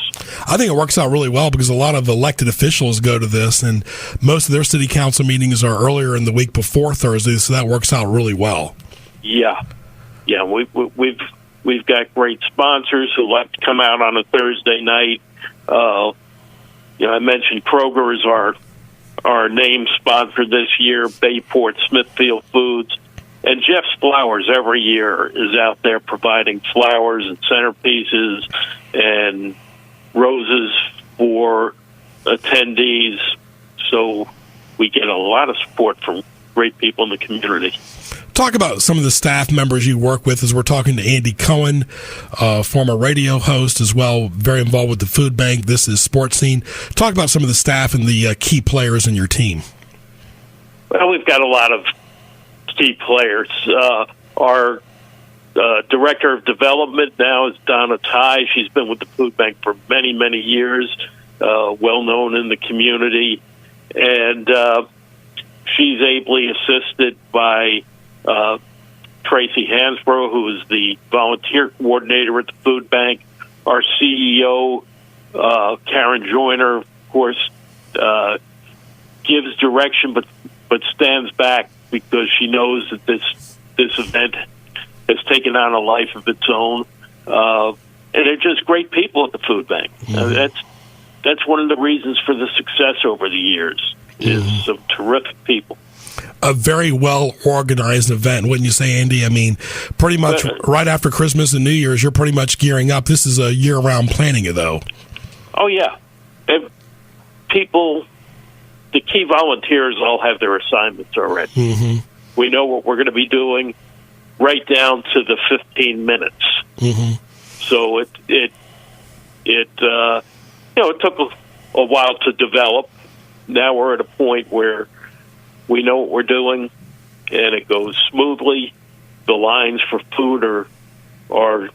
I think it works out really well because a lot of elected officials go to this, and most of their city council meetings are earlier in the week before Thursday, so that works out really well. Yeah. We've got great sponsors who like to come out on a Thursday night. I mentioned Kroger is our name sponsor this year, Bayport, Smithfield Foods. And Jeff's Flowers every year is out there providing flowers and centerpieces and roses for attendees. So we get a lot of support from great people in the community. Talk about some of the staff members you work with as we're talking to Andy Cohen, former radio host as well, very involved with the food bank. This is Sports Scene. Talk about some of the staff and the key players in your team. Well, we've got a lot of key players. Our director of development now is Donna Ty. She's been with the food bank for many, many years, well known in the community. And she's ably assisted by Tracy Hansborough, who is the volunteer coordinator at the food bank. Our CEO, Karen Joyner, of course, gives direction but stands back because she knows that this event has taken on a life of its own. And they're just great people at the food bank. Mm-hmm. That's one of the reasons for the success over the years, is some terrific people. A very well-organized event, wouldn't you say, Andy? I mean, pretty much right after Christmas and New Year's, you're pretty much gearing up. This is a year-round planning, though. Oh, yeah. The key volunteers all have their assignments already. Mm-hmm. We know what we're going to be doing right down to the 15 minutes. Mm-hmm. So it took a while to develop. Now we're at a point where we know what we're doing, and it goes smoothly. The lines for food are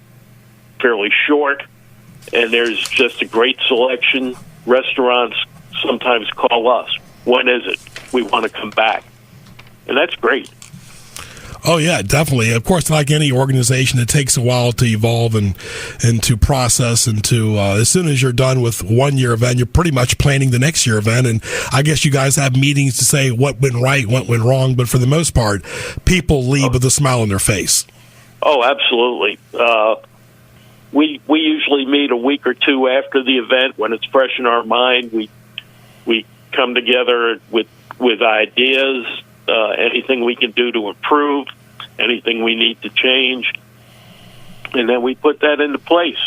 fairly short, and there's just a great selection. Restaurants sometimes call us. When is it? We want to come back. And that's great. Oh, yeah, definitely. Of course, like any organization, it takes a while to evolve and to process and to, as soon as you're done with one year event, you're pretty much planning the next year event. And I guess you guys have meetings to say what went right, what went wrong. But for the most part, people leave with a smile on their face. Oh, absolutely. We usually meet a week or two after the event when it's fresh in our mind. We come together with ideas, anything we can do to improve, anything we need to change, and then we put that into place.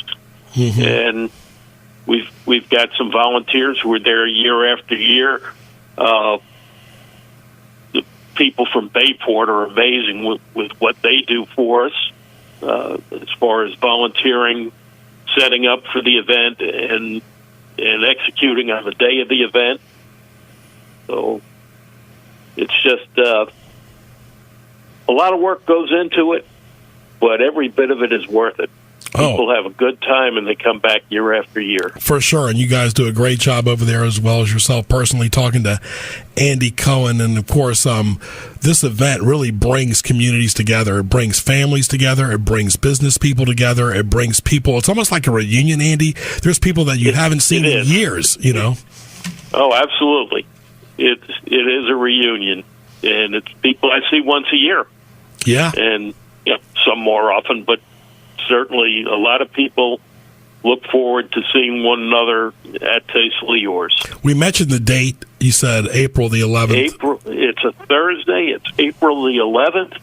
and we've got some volunteers who are there year after year. The people from Bayport are amazing with what they do for us as far as volunteering, setting up for the event, and executing on the day of the event. So it's just a lot of work goes into it, but every bit of it is worth it. People have a good time, and they come back year after year. For sure, and you guys do a great job over there, as well as yourself personally, talking to Andy Cohen. And, of course, this event really brings communities together. It brings families together. It brings business people together. It brings people. It's almost like a reunion, Andy. There's people that you haven't seen in years, you know. Oh, absolutely. It is a reunion, and it's people I see once a year. Yeah. And some more often, but certainly a lot of people look forward to seeing one another at Taste of Yours. We mentioned the date. You said April the 11th. It's a Thursday. It's April the 11th,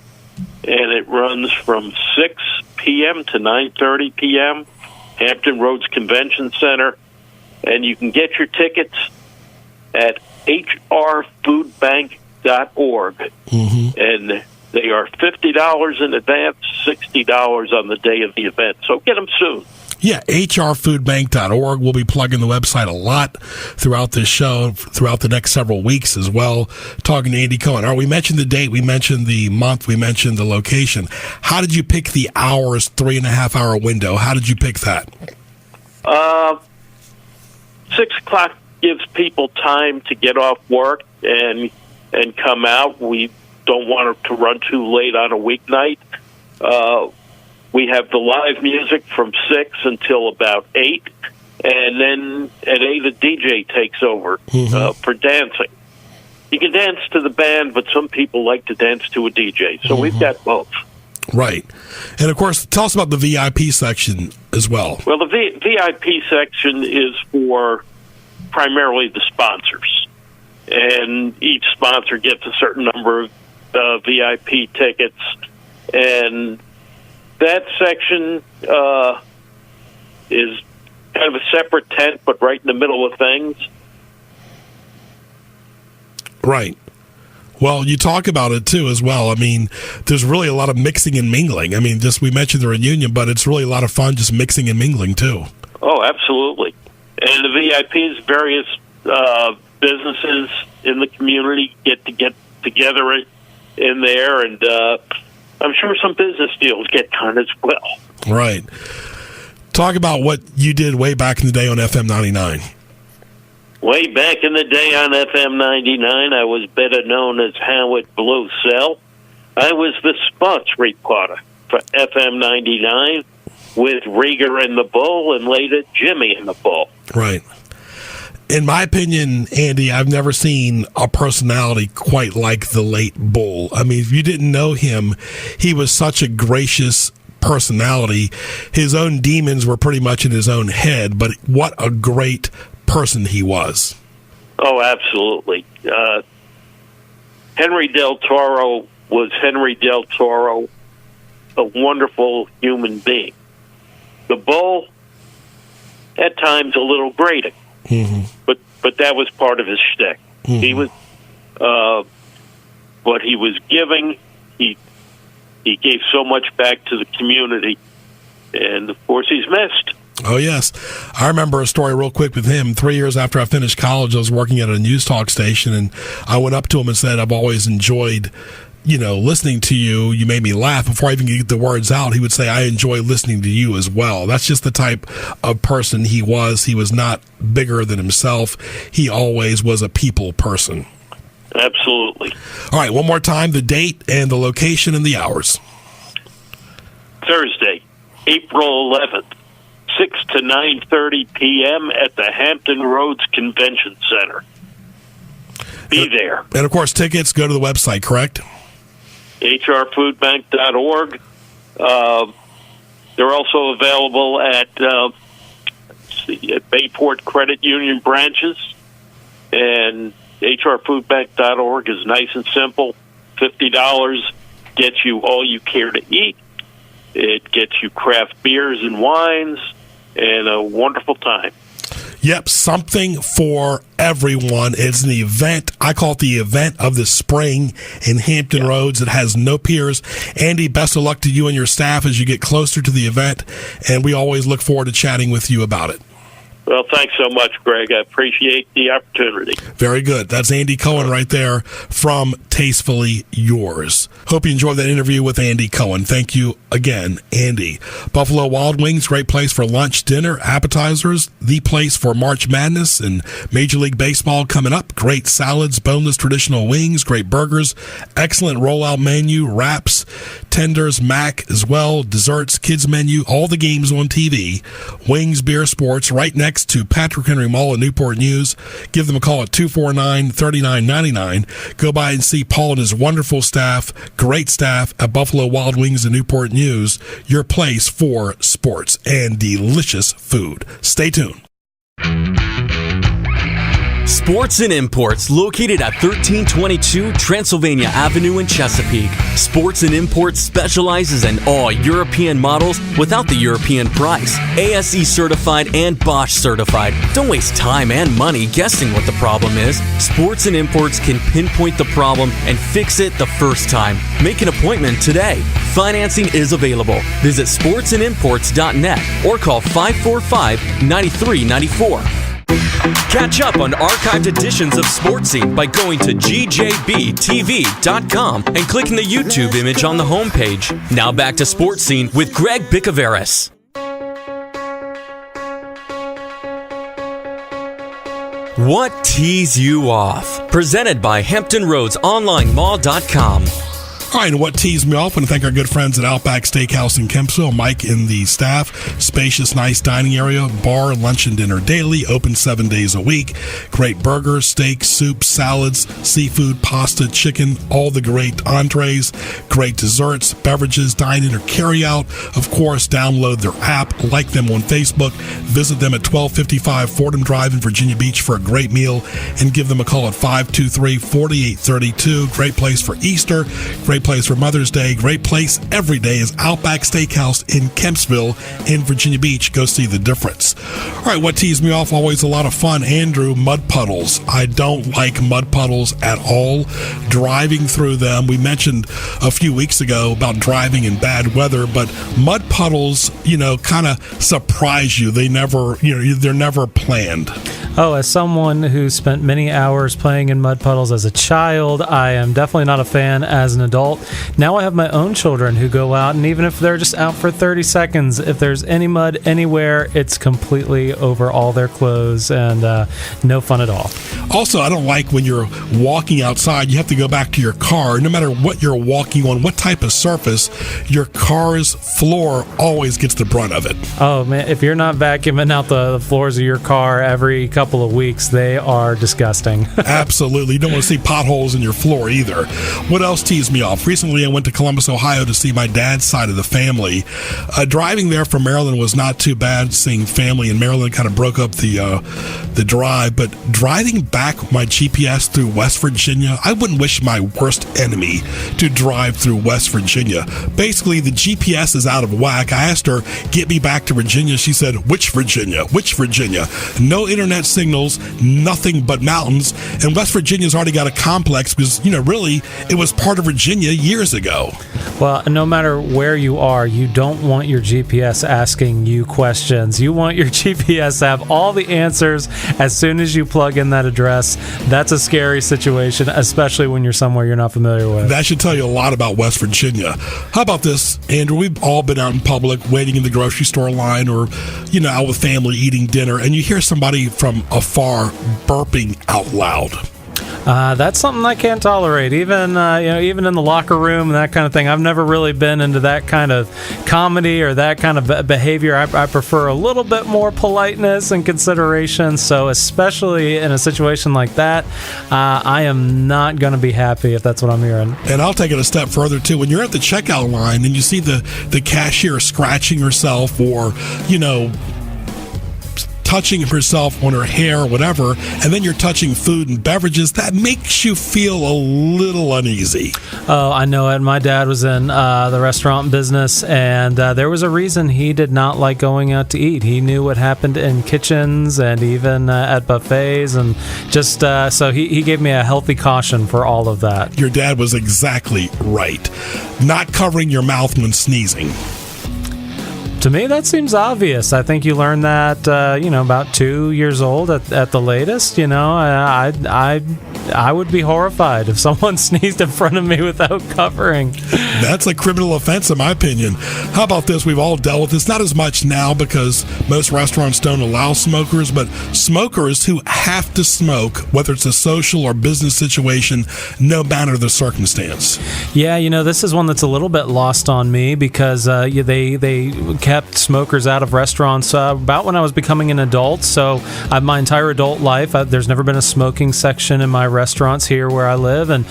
and it runs from 6 p.m. to 9:30 p.m. Hampton Roads Convention Center, and you can get your tickets at hrfoodbank.org, and they are $50 in advance, $60 on the day of the event. So get them soon. Yeah, hrfoodbank.org. We'll be plugging the website a lot throughout this show, throughout the next several weeks as well, talking to Andy Cohen. We mentioned the date, we mentioned the month, we mentioned the location. How did you pick the hours, 3.5 hour window? How did you pick that? 6 o'clock gives people time to get off work and come out. We don't want it to run too late on a weeknight. We have the live music from 6 until about 8, and then at 8 the DJ takes over for dancing. You can dance to the band, but some people like to dance to a DJ, so we've got both. Right. And, of course, tell us about the VIP section as well. Well, the VIP section is for primarily the sponsors, and each sponsor gets a certain number of VIP tickets, and that section is kind of a separate tent, but right in the middle of things. Right. Well, you talk about it, too, as well. I mean, there's really a lot of mixing and mingling. I mean, we mentioned the reunion, but it's really a lot of fun just mixing and mingling, too. Oh, absolutely. And the VIPs, various businesses in the community get together in there, and I'm sure some business deals get done as well. Right. Talk about what you did way back in the day on FM 99. Way back in the day on FM 99, I was better known as Howard Blue Cell. I was the sports reporter for FM 99 with Rieger and the Bull, and later Jimmy and the Bull. Right. In my opinion, Andy, I've never seen a personality quite like the late Bull. I mean, if you didn't know him, he was such a gracious personality. His own demons were pretty much in his own head, but what a great person he was. Oh, absolutely. Henry Del Toro was Henry Del Toro, a wonderful human being. The Bull, at times, a little grating. But that was part of his shtick. He was what he was giving. He gave so much back to the community, and of course he's missed. Oh yes, I remember a story real quick with him. 3 years after I finished college, I was working at a news talk station, and I went up to him and said, "I've always enjoyed, listening to you. You made me laugh." Before I even get the words out, he would say, "I enjoy listening to you as well." That's just the type of person he was. He was not bigger than himself. He always was a people person. Absolutely. All right, one more time, the date and the location and the hours. Thursday, April 11th, 6 to 9:30 p.m. at the Hampton Roads Convention Center. Be there. And, of course, tickets, go to the website, correct? hrfoodbank.org. They're also available at Bayport Credit Union branches, and hrfoodbank.org is nice and simple. $50 gets you all you care to eat. It gets you craft beers and wines, and a wonderful time. Yep, something for everyone. It's an event. I call it the event of the spring in Hampton Roads. It has no peers. Andy, best of luck to you and your staff as you get closer to the event, and we always look forward to chatting with you about it. Well, thanks so much, Greg. I appreciate the opportunity. Very good. That's Andy Cohen right there from Tastefully Yours. Hope you enjoyed that interview with Andy Cohen. Thank you again, Andy. Buffalo Wild Wings, great place for lunch, dinner, appetizers, the place for March Madness and Major League Baseball coming up. Great salads, boneless traditional wings, great burgers, excellent rollout menu, wraps, tenders, mac as well, desserts, kids menu, all the games on TV, wings, beer, sports, right next to Patrick Henry Mall in Newport News. Give them a call at 249-3999. Go by and see Paul and his wonderful staff, great staff at Buffalo Wild Wings in Newport News, your place for sports and delicious food. Stay tuned. Sports and Imports, located at 1322 Transylvania Avenue in Chesapeake. Sports and Imports specializes in all European models without the European price. ASE certified and Bosch certified. Don't waste time and money guessing what the problem is. Sports and Imports can pinpoint the problem and fix it the first time. Make an appointment today. Financing is available. Visit sportsandimports.net or call 545-9394. Catch up on archived editions of Sports Scene by going to gjbtv.com and clicking the YouTube image on the homepage. Now back to Sports Scene with Greg Bicouvaris. What tees you off? Presented by HamptonRoadsOnlineMall.com. All right, and what teased me off, I want to thank our good friends at Outback Steakhouse in Kempsville, Mike and the staff. Spacious, nice dining area, bar, lunch and dinner daily, open 7 days a week. Great burgers, steaks, soups, salads, seafood, pasta, chicken, all the great entrees, great desserts, beverages, dine-in or carry-out. Of course, download their app, like them on Facebook, visit them at 1255 Fordham Drive in Virginia Beach for a great meal, and give them a call at 523-4832. Great place for Easter, great place for Mother's Day, great place every day is Outback Steakhouse in Kempsville in Virginia Beach. Go see the difference. All right, what teased me off, always a lot of fun, Andrew, mud puddles. I don't like mud puddles at all. Driving through them, we mentioned a few weeks ago about driving in bad weather, but mud puddles, kind of surprise you. They're never planned. Oh, as someone who spent many hours playing in mud puddles as a child, I am definitely not a fan as an adult. Now I have my own children who go out, and even if they're just out for 30 seconds, if there's any mud anywhere, it's completely over all their clothes and no fun at all. Also, I don't like when you're walking outside, you have to go back to your car. No matter what you're walking on, what type of surface, your car's floor always gets the brunt of it. Oh, man, if you're not vacuuming out the floors of your car every couple of weeks, they are disgusting. Absolutely. You don't want to see potholes in your floor either. What else teased me off? Recently, I went to Columbus, Ohio to see my dad's side of the family. Driving there from Maryland was not too bad. Seeing family in Maryland kind of broke up the drive, but driving back my GPS through West Virginia, I wouldn't wish my worst enemy to drive through West Virginia. Basically, the GPS is out of whack. I asked her, get me back to Virginia. She said, which Virginia? Which Virginia? No internet signals, nothing but mountains, and West Virginia's already got a complex because, really, it was part of Virginia years ago. Well, no matter where you are, you don't want your GPS asking you questions. You want your GPS to have all the answers as soon as you plug in that address. That's a scary situation, especially when you're somewhere you're not familiar with. That should tell you a lot about West Virginia. How about this, Andrew? We've all been out in public waiting in the grocery store line or, out with family eating dinner, and you hear somebody from afar burping out loud. That's something I can't tolerate, even in the locker room and that kind of thing. I've never really been into that kind of comedy or that kind of behavior. I prefer a little bit more politeness and consideration. So especially in a situation like that, I am not going to be happy if that's what I'm hearing. And I'll take it a step further too. When you're at the checkout line and you see the cashier scratching herself or, touching herself on her hair or whatever, and then you're touching food and beverages, that makes you feel a little uneasy. Oh, I know it. My dad was in the restaurant business, and there was a reason he did not like going out to eat. He knew what happened in kitchens and even at buffets, and just so he gave me a healthy caution for all of that. Your dad was exactly right. Not covering your mouth when sneezing. To me, that seems obvious. I think you learn that, about 2 years old at the latest. I would be horrified if someone sneezed in front of me without covering. That's a criminal offense, in my opinion. How about this? We've all dealt with this. Not as much now because most restaurants don't allow smokers, but smokers who have to smoke, whether it's a social or business situation, no matter the circumstance. Yeah, this is one that's a little bit lost on me because they kept smokers out of restaurants about when I was becoming an adult. So my entire adult life, there's never been a smoking section in my restaurants here where I live. And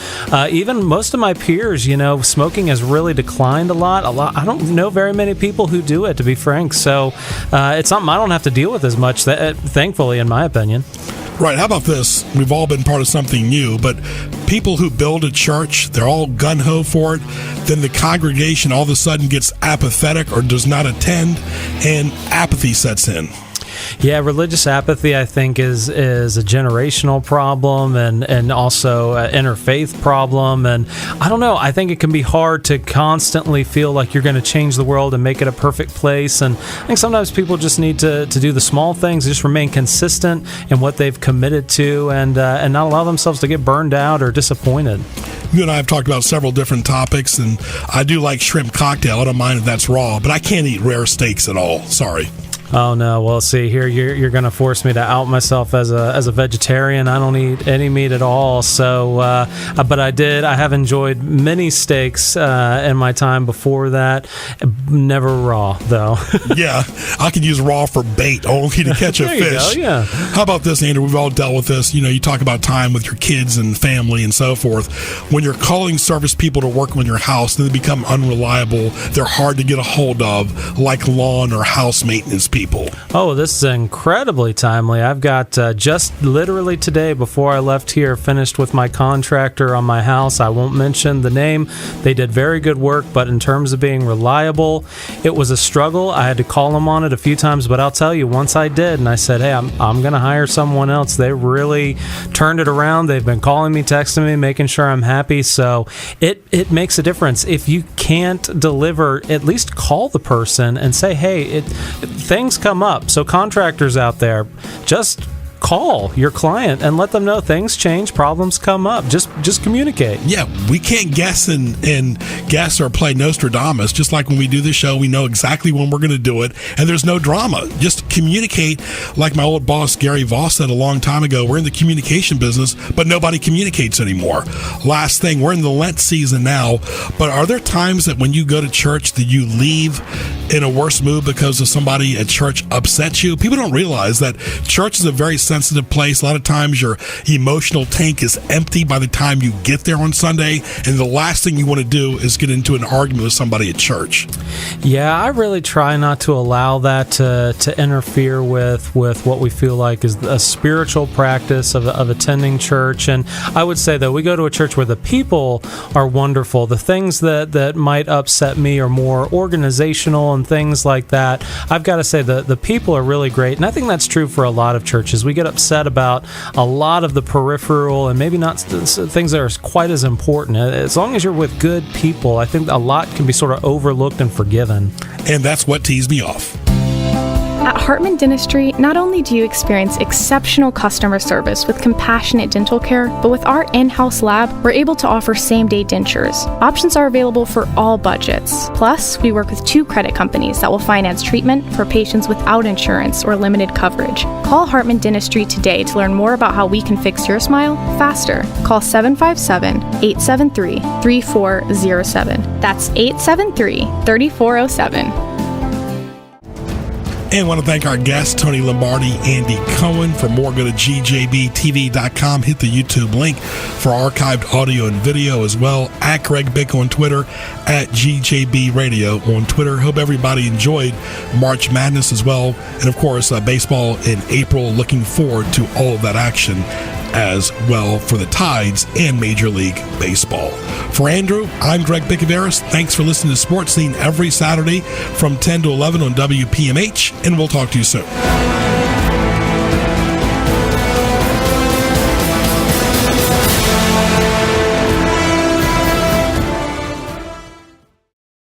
even most of my peers, smoking has really declined a lot. I don't know very many people who do it, to be frank. So it's something I don't have to deal with as much, thankfully, in my opinion. Right, how about this? We've all been part of something new, but people who build a church, they're all gung-ho for it, then the congregation all of a sudden gets apathetic or does not attend, and apathy sets in. Yeah, religious apathy, I think, is a generational problem and also an interfaith problem. And I don't know, I think it can be hard to constantly feel like you're going to change the world and make it a perfect place. And I think sometimes people just need to do the small things, just remain consistent in what they've committed to and not allow themselves to get burned out or disappointed. You and I have talked about several different topics, and I do like shrimp cocktail. I don't mind if that's raw, but I can't eat rare steaks at all. Sorry. Oh no! Well, see here, you're going to force me to out myself as a vegetarian. I don't eat any meat at all. So, but I have enjoyed many steaks in my time before that. Never raw though. Yeah, I can use raw for bait, only to catch a there fish. You go, yeah. How about this, Andrew? We've all dealt with this. You talk about time with your kids and family and so forth. When you're calling service people to work on your house, then they become unreliable. They're hard to get a hold of, like lawn or house maintenance people. Oh, this is incredibly timely. I've got just literally today, before I left here, finished with my contractor on my house. I won't mention the name. They did very good work, but in terms of being reliable, it was a struggle. I had to call them on it a few times, but I'll tell you, once I did, and I said, hey, I'm going to hire someone else, they really turned it around. They've been calling me, texting me, making sure I'm happy. So it makes a difference. If you can't deliver, at least call the person and say, hey, things come up. So contractors out there, just call your client and let them know things change, problems come up. Just communicate. Yeah, we can't guess and guess or play Nostradamus. Just like when we do the show, we know exactly when we're going to do it, and there's no drama. Just communicate. Like my old boss Gary Voss said a long time ago, we're in the communication business, but nobody communicates anymore. Last thing, we're in the Lent season now, but are there times that when you go to church that you leave in a worse mood because of somebody at church upsets you? People don't realize that church is a very sensitive place. A lot of times your emotional tank is empty by the time you get there on Sunday, and the last thing you want to do is get into an argument with somebody at church. Yeah, I really try not to allow that to interfere with what we feel like is a spiritual practice of attending church. And I would say that we go to a church where the people are wonderful. The things that might upset me are more organizational and things like that. I've got to say the people are really great, and I think that's true for a lot of churches. We get upset about a lot of the peripheral and maybe not things that are quite as important. As long as you're with good people, I think a lot can be sort of overlooked and forgiven. And that's what teased me off. At Hartman Dentistry, not only do you experience exceptional customer service with compassionate dental care, but with our in-house lab, we're able to offer same-day dentures. Options are available for all budgets. Plus, we work with 2 credit companies that will finance treatment for patients without insurance or limited coverage. Call Hartman Dentistry today to learn more about how we can fix your smile faster. Call 757-873-3407. That's 873-3407. And want to thank our guest, Tony Lombardi, Andy Cohen. For more, go to gjbtv.com. Hit the YouTube link for archived audio and video as well. At Greg Bick on Twitter, at GJB Radio on Twitter. Hope everybody enjoyed March Madness as well. And of course, baseball in April. Looking forward to all of that action as well for the Tides and Major League Baseball. For Andrew, I'm Greg Bicouvaris. Thanks for listening to Sports Scene every Saturday from 10 to 11 on WPMH, and we'll talk to you soon.